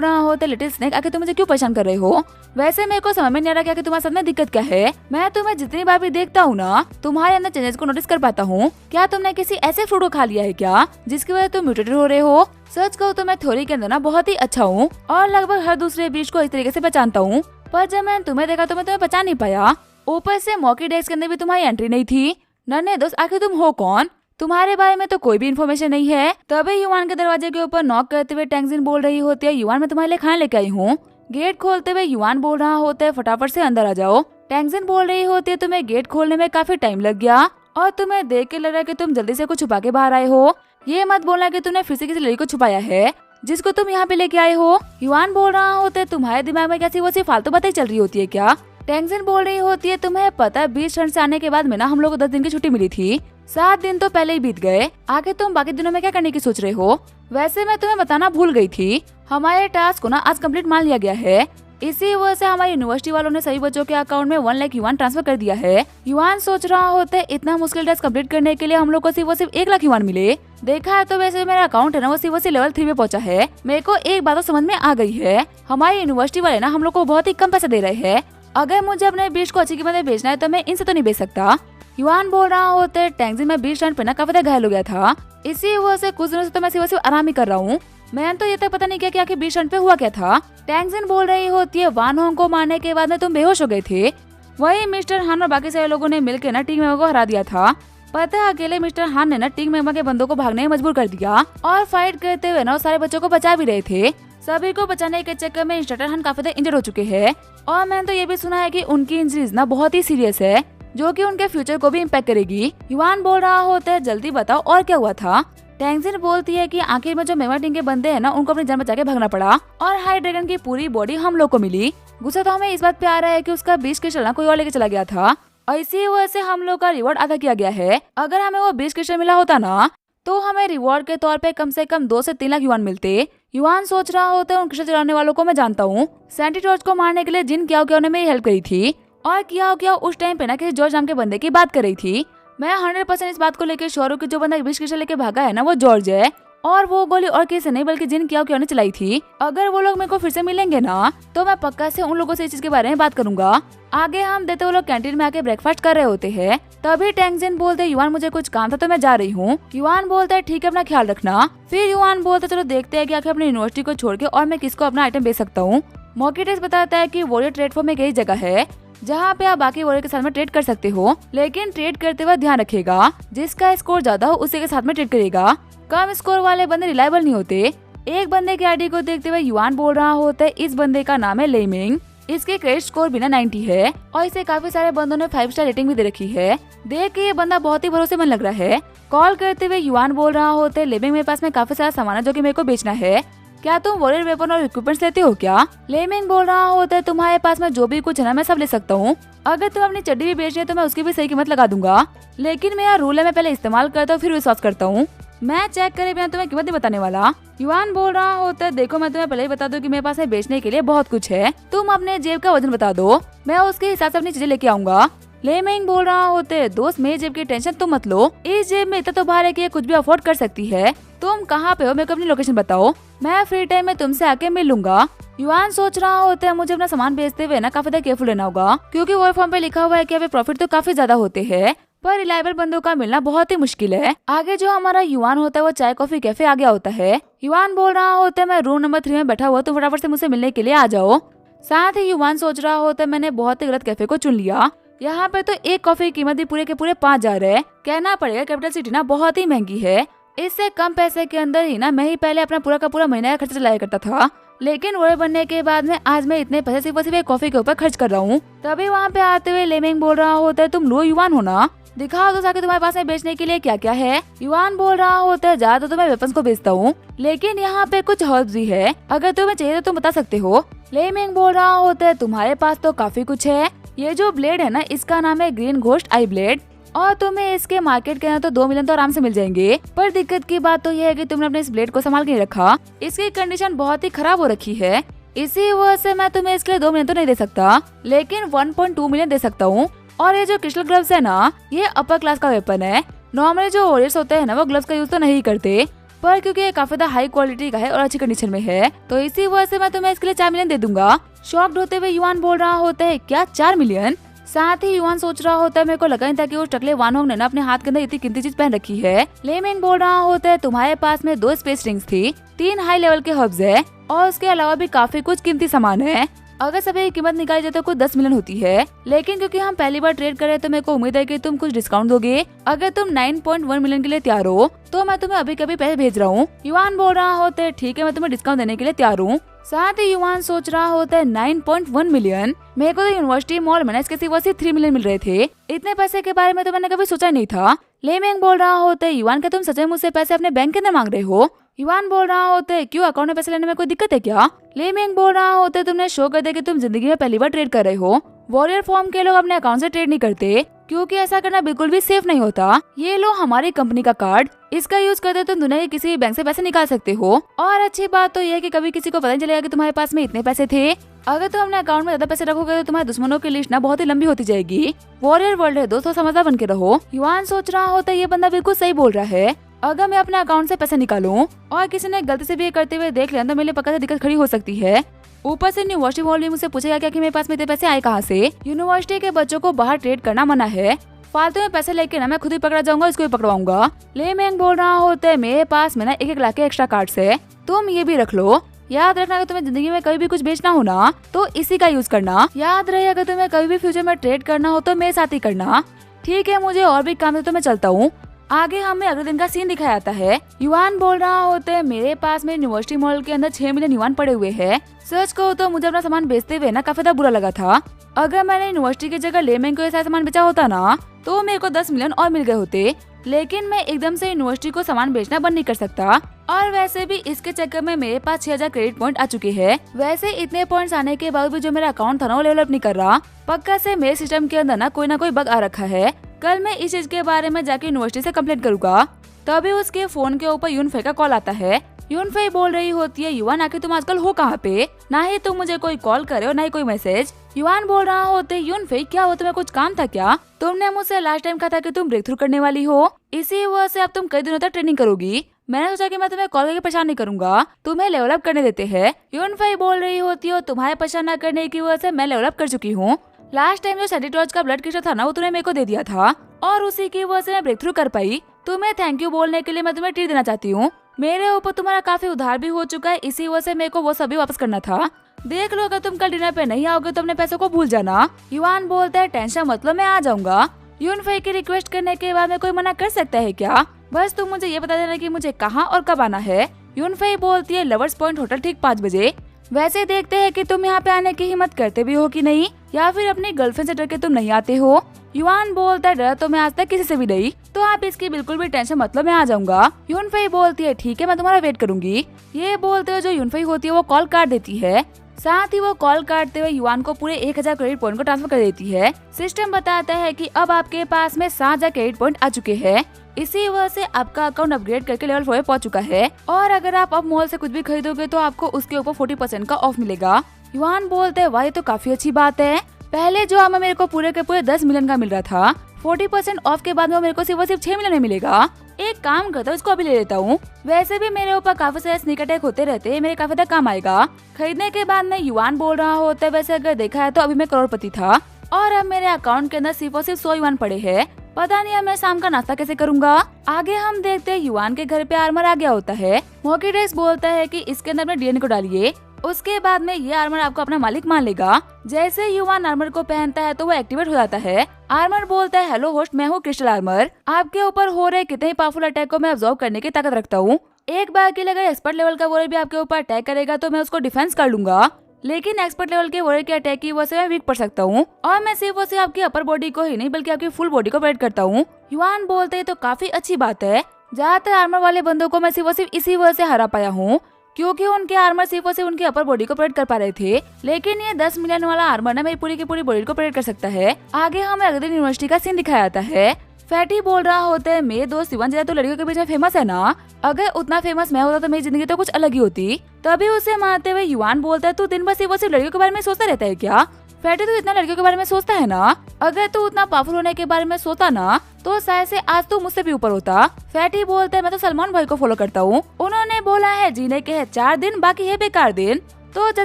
रहा होता है, लिटिल स्नेक आखिर तुम मुझे क्यों परेशान कर रहे हो? वैसे मेरे को समझ में नहीं आ रहा कि तुम्हारे साथ में दिक्कत क्या है, मैं तुम्हें जितनी बार भी देखता हूँ ना तुम्हारे अंदर चेंजेस को नोटिस कर पाता हूँ। क्या तुमने किसी ऐसे फ्रूट को खा लिया है क्या जिसकी वजह तुम म्यूटेटेड हो रहे हो? सच कहूँ तो मैं थ्योरी के अंदर ना बहुत ही अच्छा हूँ और लगभग हर दूसरे बीच को इस तरीके से पहचानता हूँ, पर जब मैंने तुम्हें देखा तो मैं तुम्हें पहचान नहीं पाया। ऊपर से मॉकी डेस्क के अंदर भी तुम्हारी एंट्री नहीं थी। नन्हे दोस्त आखिर तुम हो कौन, तुम्हारे बारे में तो कोई भी इन्फॉर्मेशन नहीं है। तभी युआन के दरवाजे के ऊपर नॉक करते हुए टैंगजिन बोल रही होती है, युआन मैं तुम्हारे लिए खाना लेके आई हूँ। गेट खोलते हुए युआन बोल रहा होता है, फटाफट से अंदर आ जाओ। टैंगजिन बोल रही होती है, तुम्हें गेट खोलने में काफी टाइम लग गया और तुम्हें देख के लग रहा है कि तुम जल्दी से कुछ छुपा के बाहर आए हो। ये मत बोलना कि तुमने फिर से किसी लड़की को छुपाया है जिसको तुम यहाँ पे लेके आए हो। युआन बोल रहा होता है, तुम्हारे दिमाग में कैसी वो सी फालतू बातें चल रही होती है क्या? टैंगजिन बोल रही होती है, तुम्हें पता है 20 रन से आने के बाद में ना हम लोग को 10 दिन की छुट्टी मिली थी, 7 दिन तो पहले ही बीत गए, आगे तुम बाकी दिनों में क्या करने की सोच रहे हो? वैसे मैं तुम्हें बताना भूल गई थी, हमारे टास्क को ना आज कंप्लीट मान लिया गया है, इसी वजह से हमारी यूनिवर्सिटी वालों ने सभी बच्चों के अकाउंट में 1 लाख युआन ट्रांसफर कर दिया है। युआन सोच रहा होता है, इतना मुश्किल टास्क कंप्लीट करने के लिए हम लोग को सिर्फ 1 लाख युआन मिले। देखा है तो वैसे मेरा अकाउंट है ना वो सिर्फ लेवल 3 में पहुंचा है। मेरे को एक बात तो समझ में आ गई है, हमारी यूनिवर्सिटी वाले ना हम लोग को बहुत ही कम पैसा दे रहे हैं, अगर मुझे अपने बीच को अच्छी कीमत में बेचना है तो मैं इनसे तो नहीं बेच सकता। युआन बोल रहा होता है, टैंगजिन में 20 रन पे ना काफी घायल हो गया था, इसी वजह से कुछ दिनों से तो मैं सिर्फ आराम ही कर रहा हूँ। मैंने तो ये तक पता नहीं किया कि आखिर 20 रन पे हुआ क्या था। टैंगजिन बोल रही होती है वान होंग को मारने के बाद में तुम बेहोश हो गए थे। वही मिस्टर हान और बाकी सारे लोगों ने मिलकर ना टीम मेंबर को हरा दिया था। पता है अकेले मिस्टर हान ने ना टीम मेंबर के बंदों को भागने में मजबूर कर दिया और फाइट करते हुए ना सारे बच्चों को बचा भी रहे थे। सभी को बचाने के चक्कर में इंस्ट्रक्टर हान काफी ज्यादा इंजर्ड हो चुके हैं और मैंने तो ये भी सुना है कि उनकी इंजरीज ना बहुत ही सीरियस है, जो कि उनके फ्यूचर को भी इम्पैक्ट करेगी। युवान बोल रहा होता है जल्दी बताओ और क्या हुआ था। टैंगजिन बोलती है कि आखिर में जो मेंबर टीम के बंदे हैं ना उनको अपनी जान बचा के भागना पड़ा और हाई ड्रैगन की पूरी बॉडी हम लोग को मिली। गुस्सा तो हमें इस बात पे आ रहा है कि उसका 20 क्रिस्टल ना कोई और लेके चला गया था और इसी वजह से हम लोग का रिवॉर्ड आधा किया गया है। अगर हमें वो 20 क्रिस्टल मिला होता ना तो हमें रिवॉर्ड के तौर पे कम से कम 2 से 3 लाख युआन मिलते। युआन सोच रहा होता है उन क्रिस्टल चलाने वालों को मैं जानता हूँ। सैंटी टॉर्च को मारने के लिए जिन कियाओ ने मेरी हेल्प करी थी और कियाओ उस टाइम पे ना किसी जॉर्ज नाम के बंदे की बात कर रही थी। मैं 100% इस बात को लेकर श्योर हूँ कि जो बंदा 20 क्रिस्टल लेके भागा है ना वो जॉर्ज है और वो गोली और किसी नहीं बल्कि जिन कियाओ ने चलाई थी। अगर वो लोग मेरे को फिर से मिलेंगे ना तो मैं पक्का से उन लोगों से इस चीज के बारे में बात करूंगा। आगे हम देते वो लोग कैंटीन में आके ब्रेकफास्ट कर रहे होते हैं। तभी टैंगजिन बोलते युआन मुझे कुछ काम था तो मैं जा रही हूँ। युआन बोलता है ठीक है अपना ख्याल रखना। फिर युआन बोलता है चलो देखते हैं कि आखिर अपनी यूनिवर्सिटी को छोड़ के और मैं किसको अपना आइटम बेच सकता हूँ। मॉर्किटस बताता है कि वॉरियर ट्रेड फॉर में कई जगह है जहाँ पे आप बाकी वॉरियर के साथ में ट्रेड कर सकते हो, लेकिन ट्रेड करते वक्त ध्यान रखेगा जिसका स्कोर ज्यादा हो उसी के साथ में ट्रेड करेगा। कम स्कोर वाले बंदे रिलायबल नहीं होते। एक बंदे के आईडी को देखते हुए युआन बोल रहा होता है इस बंदे का नाम है लेमिंग। इसके क्रेडिट स्कोर भी ना 90 है और इसे काफी सारे बंदों ने 5 स्टार रेटिंग भी दे रखी है। देख के ये बंदा बहुत ही भरोसेमंद लग रहा है। कॉल करते हुए युआन बोल रहा होता है लेमिंग मेरे पास में काफी सारा सामान है जो कि मेरे को बेचना है, क्या तुम वॉरियर वेपन और इक्विपमेंट्स लेते हो क्या। लेमिंग बोल रहा होता है तुम्हारे पास में जो भी कुछ है ना मैं सब ले सकता हूँ। अगर तुम अपनी चड्डी भी बेचनी है तो मैं उसकी भी सही कीमत लगा दूंगा, लेकिन मेरा रूल है मैं पहले इस्तेमाल करता हूँ फिर विश्वास करता हूँ। मैं चेक करे बिना तुम्हें कीमत नहीं बताने वाला। युआन बोल रहा होता है देखो मैं तुम्हें पहले ही बता दूं कि मेरे पास में बेचने के लिए बहुत कुछ है, तुम अपने जेब का वजन बता दो मैं उसके हिसाब से अपनी चीजें लेके आऊंगा। लेमिंग बोल रहा होते है दोस्त मेरी जेब की टेंशन तुम मत लो, इस जेब में इतना तो भार है कि ये कुछ भी अफोर्ड कर सकती है। तुम कहाँ पे हो मेरे को अपनी लोकेशन बताओ, मैं फ्री टाइम में तुमसे आके मिल लूंगा। युआन सोच रहा होता है मुझे अपना सामान बेचते हुए ना काफी केयरफुल रहना होगा क्योंकि वो फॉर्म पे लिखा हुआ है कि अभी प्रॉफिट तो काफी ज्यादा होते हैं पर रिलायबल बंदों का मिलना बहुत ही मुश्किल है। आगे जो हमारा युआन होता है वो चाय कॉफी कैफे आ गया होता है। युआन बोल रहा होता है मैं रूम नंबर 3 में बैठा हुआ तुम फटाफट से मुझसे मिलने के लिए आ जाओ। साथ ही युआन सोच रहा होता है मैंने बहुत ही गलत कैफे को चुन लिया, यहाँ पे तो एक कॉफी की कीमत भी पूरे के पूरे 5,000 है। कहना पड़ेगा कैपिटल सिटी ना बहुत ही महंगी है। इससे कम पैसे के अंदर ही ना मैं ही पहले अपना पूरा का पूरा महीना का खर्चा चलाया करता था, लेकिन वॉरियर बनने के बाद में आज मैं इतने पैसे सिर्फ एक कॉफी के ऊपर खर्च कर रहा हूँ। तभी वहाँ पे आते हुए लेमिंग बोल रहा होता है तुम लो युआन हो ना, दिखाओ तो जाके तुम्हारे पास में बेचने के लिए क्या क्या है। युआन बोल रहा होता है ज्यादा तो मैं वेपन्स को बेचता हूँ, लेकिन यहाँ पे कुछ हर्ब्स भी है, अगर तुम्हें चाहिए तो तुम बता सकते हो। लेमिंग बोल रहा होता है तुम्हारे पास तो काफी कुछ है, ये जो ब्लेड है ना इसका नाम है ग्रीन घोस्ट आई ब्लेड और तुम्हें इसके मार्केट के अंदर तो 2 मिलियन तो आराम से मिल जाएंगे। पर दिक्कत की बात तो ये है कि तुमने अपने इस ब्लेड को संभाल के नहीं रखा, इसकी कंडीशन बहुत ही खराब हो रखी है, इसी वजह से मैं तुम्हें इसके लिए 2 मिलियन तो नहीं दे सकता, लेकिन 1.2 मिलियन दे सकता हूँ। और ये जो क्रिस्टल ग्लव्स है ना ये अपर क्लास का वेपन है। नॉर्मली जो वॉरियर्स होते हैं ना वो ग्लव्स का यूज तो नहीं करते, पर क्योंकि ये काफी हाई क्वालिटी का है और अच्छी कंडीशन में है तो इसी वजह से मैं तुम्हें इसके लिए 4 मिलियन दे दूंगा। शॉक्ड होते हुए युआन बोल रहा होता है क्या 4 मिलियन। साथ ही युआन सोच रहा होता है मेरे को लगा नहीं था कि वो टकले वान होंग ने ना अपने हाथ के अंदर इतनी कीमती चीज पहन रखी है। लेमिंग बोल रहा होता है तुम्हारे पास में 2 स्पेस रिंग्स थी, 3 हाई लेवल के हर्ब्स है और उसके अलावा भी काफी कुछ कीमती सामान है। अगर सभी की कीमत निकाली जाए तो कुछ 10 मिलियन होती है, लेकिन क्योंकि हम पहली बार ट्रेड कर रहे हैं तो मेरे को उम्मीद है कि तुम कुछ डिस्काउंट दोगे। अगर तुम 9.1 मिलियन के लिए तैयार हो तो मैं तुम्हें अभी कभी पैसे भेज रहा हूँ। युआन बोल रहा होता है ठीक है मैं तुम्हें डिस्काउंट देने के लिए तैयार हूँ। साथ ही युआन सोच रहा होता है 9.1 मिलियन, मेरे को तो यूनिवर्सिटी मॉल में इसके सिर्फ 3 मिलियन मिल रहे थे, इतने पैसे के बारे में तो मैंने कभी सोचा नहीं था। लेमिंग बोल रहा होता है युआन क्या तुम सच में मुझसे पैसे अपने बैंक के अंदर मांग रहे हो। युआन बोल रहा होता है क्यों अकाउंट में पैसे लेने में कोई दिक्कत है क्या। लेमिंग बोल रहा होता है तुमने शो कर दिया कि तुम जिंदगी में पहली बार ट्रेड कर रहे हो। वॉरियर फॉर्म के लोग अपने अकाउंट से ट्रेड नहीं करते क्योंकि ऐसा करना बिल्कुल भी सेफ नहीं होता। ये लो हमारी कंपनी का कार्ड, इसका यूज करते तुम दुनिया के किसी भी बैंक से पैसे निकाल सकते हो और अच्छी बात तो ये है कि कभी किसी को पता नहीं चलेगा कि तुम्हारे पास में इतने पैसे थे। अगर तुम अपने अकाउंट में ज्यादा पैसे रखोगे तो तुम्हारे दुश्मनों की लिस्ट ना बहुत ही लंबी होती जाएगी। वॉरियर वर्ल्ड है दोस्तों, समझदार बन के रहो। युआन सोच रहा होता है ये बंदा बिल्कुल सही बोल रहा है, अगर मैं अपने अकाउंट से पैसे निकालूं और किसी ने गलती से भी करते हुए देख लिया तो मेरे लिए पक्का से दिक्कत खड़ी हो सकती है। ऊपर से यूनिवर्सिटी मॉल भी मुझसे पूछेगा क्या कि मेरे पास में इतने पैसे आए कहाँ से। यूनिवर्सिटी के बच्चों को बाहर ट्रेड करना मना है, फालतू में पैसे लेके ना मैं खुद ही पकड़ा जाऊंगा, इसको ही पकड़वाऊंगा। ले मैंग बोल रहा होता है मेरे पास में ना 1-1 लाख के एक्स्ट्रा कार्ड्स है, तुम ये भी रख लो। याद रखना अगर तुम्हें जिंदगी में कभी भी कुछ बेचना हो ना तो इसी का यूज करना। याद रहे अगर तुम्हें कभी भी फ्यूचर में ट्रेड करना हो तो मेरे साथ ही करना। ठीक है, मुझे और भी काम है तो मैं चलता हूँ। आगे हमें अगले दिन का सीन दिखाया जाता है। युवान बोल रहा होता है मेरे पास में यूनिवर्सिटी मॉल के अंदर 6 मिलियन युवान पड़े हुए हैं। सच कहो तो मुझे अपना सामान बेचते हुए ना काफी बुरा लगा था। अगर मैंने यूनिवर्सिटी की जगह लेमेंग को ऐसा सामान बेचा होता ना तो मेरे को 10 मिलियन और मिल गए होते। लेकिन मैं एकदम से यूनिवर्सिटी को सामान बेचना बंद नहीं कर सकता। और वैसे भी इसके चक्कर में मेरे पास 6000 क्रेडिट पॉइंट आ चुके हैं। वैसे इतने पॉइंट्स आने के बाद भी जो मेरा अकाउंट था ना वो डेवलप नहीं कर रहा। पक्का से मेरे सिस्टम के अंदर ना कोई बग आ रखा है। कल मैं इस चीज के बारे में जाके यूनिवर्सिटी से कंप्लेंट करूंगा। तभी उसके फोन के ऊपर यूनफे का कॉल आता है। यूनफे बोल रही होती है युवान आखिर तुम आजकल हो कहाँ पे, ना ही तुम मुझे कोई कॉल करे और ना ही कोई मैसेज। युवान बोल रहा होते यूनफे क्या हो, तुम्हें कुछ काम था क्या? तुमने मुझसे लास्ट टाइम कहा था कि तुम ब्रेक थ्रू करने वाली हो, इसी वजह से अब तुम कई दिनों तक ट्रेनिंग करोगी। मैंने सोचा कि मैं तुम्हें कॉल करके परेशान नहीं करूंगा, तुम्हें लेवल अप करने देते हैं। यूनफे बोल रही होती हो तुम्हारे परेशान न करने की वजह से मैं लेवल अप कर चुकी हूँ। लास्ट टाइम जो सेंटिटॉर्च का ब्लड क्रिस्टल था ना वो तुमने मेरे को दे दिया था और उसी की वजह से मैं ब्रेक थ्रू कर पाई। तुम्हें थैंक यू बोलने के लिए मैं तुम्हें ट्रीट देना चाहती हूँ। मेरे ऊपर तुम्हारा काफी उधार भी हो चुका है, इसी वजह से मेरे को वो सभी वापस करना था। देख लो अगर तुम कल डिनर पे नहीं आओगे तो अपने पैसों को भूल जाना। युवान बोलता है टेंशन मतलब मैं आ जाऊंगा। यूनफे की रिक्वेस्ट करने के बाद में कोई मना कर सकता है क्या? बस तुम मुझे ये बता देना कि मुझे कहाँ और कब आना है। यूनफे बोलती है लवर्स पॉइंट होटल ठीक 5 बजे। वैसे देखते हैं कि तुम यहाँ पे आने की हिम्मत करते भी हो कि नहीं, या फिर अपनी गर्लफ्रेंड से डर के तुम नहीं आते हो। युवान बोलता है डर तो मैं आज तक किसी से भी नहीं, तो आप इसकी बिल्कुल भी टेंशन मतलब मैं आ जाऊंगा। यूनफे बोलती है ठीक है मैं तुम्हारा वेट करूंगी। ये बोलते हुए जो यूनफे होती है वो कॉल काट देती है। साथ ही वो कॉल काटते हुए युवान को पूरे 1000 क्रेडिट पॉइंट को ट्रांसफर कर देती है। सिस्टम बताता है कि अब आपके पास में 7000 क्रेडिट पॉइंट आ चुके हैं। इसी वजह से आपका अकाउंट अपग्रेड करके लेवल 4 पे पहुंच चुका है और अगर आप अब मॉल से कुछ भी खरीदोगे तो आपको उसके ऊपर 40% का ऑफ मिलेगा। युवान बोलते हैं वाह ये तो काफी अच्छी बात है। पहले जो हमें मेरे को पूरे के पूरे 10 मिलियन का मिल रहा था, 40% ऑफ के बाद में मेरे को सिर्फ 6 मिलियन में मिलेगा। एक काम करता हूँ इसको अभी ले लेता हूँ। वैसे भी मेरे ऊपर काफी सारे स्नीक अटैक होते रहते हैं, मेरे काफी तक काम आएगा। खरीदने के बाद में युवान बोल रहा होता है वैसे अगर देखा है तो अभी मैं करोड़पति था और अब मेरे अकाउंट के अंदर सिर्फ 100 युवान पड़े हैं। पता नहीं अब मैं शाम का नाश्ता कैसे करूंगा। आगे हम देखते हैं युवान के घर पे आर्मर आ गया होता है। मोकीडेस बोलता है कि इसके अंदर अपने डीएनए को डालिए, उसके बाद में ये आर्मर आपको अपना मालिक मान लेगा। जैसे युवान आर्मर को पहनता है तो वो एक्टिवेट हो जाता है। आर्मर बोलता है हेलो होस्ट मैं हूँ क्रिस्टल आर्मर, आपके ऊपर हो रहे कितने पावरफुल अटैक को मैं ऑब्जर्व करने की ताकत रखता हूँ। एक बार के लिए अगर एक्सपर्ट लेवल का वॉरियर भी आपके ऊपर अटैक करेगा तो मैं उसको डिफेंस कर लूंगा, लेकिन एक्सपर्ट लेवल के वॉरियर के अटैक की वजह से मैं वीक पड़ सकता हूँ और मैं सिर्फ और सिर्फ आपकी अपर बॉडी को ही नहीं बल्कि आपकी फुल बॉडी को प्रोटेक्ट करता हूँ। युवान बोलते हैं तो काफी अच्छी बात है। ज्यादातर आर्मर वाले बंदों को मैं सिर्फ और सिर्फ इसी वजह से हरा पाया हूँ क्योंकि उनके आर्मर सिर्फ और सिर्फ उनकी अपर बॉडी को प्रोटेक्ट कर पा रहे थे, लेकिन ये 10 मिलियन वाला आर्मर ना मेरी पूरी की पूरी बॉडी को प्रोटेक्ट कर सकता है। आगे हमें अगले दिन यूनिवर्सिटी का सीन दिखाया जाता है। फैटी बोल रहा होता है मेरे दोस्त युवान जरा तो लड़कियों के बीच में फेमस है ना, अगर उतना फेमस मैं होता तो मेरी जिंदगी तो कुछ अलग ही होती। तभी उसे मारते हुए युवान बोलता है तू दिन भर सिर्फ लड़कियों के बारे में सोचता रहता है क्या? फैटी तू इतना लड़कियों के बारे में सोचता है ना, अगर तू उतना पावरफुल होने के बारे में सोचता ना तो शायद से आज तू मुझसे भी ऊपर होता। फैटी बोलता है मैं तो सलमान भाई को फॉलो करता हूँ, उन्होंने बोला है जीने के है 4 दिन बाकी है बेकार दिन, तो जब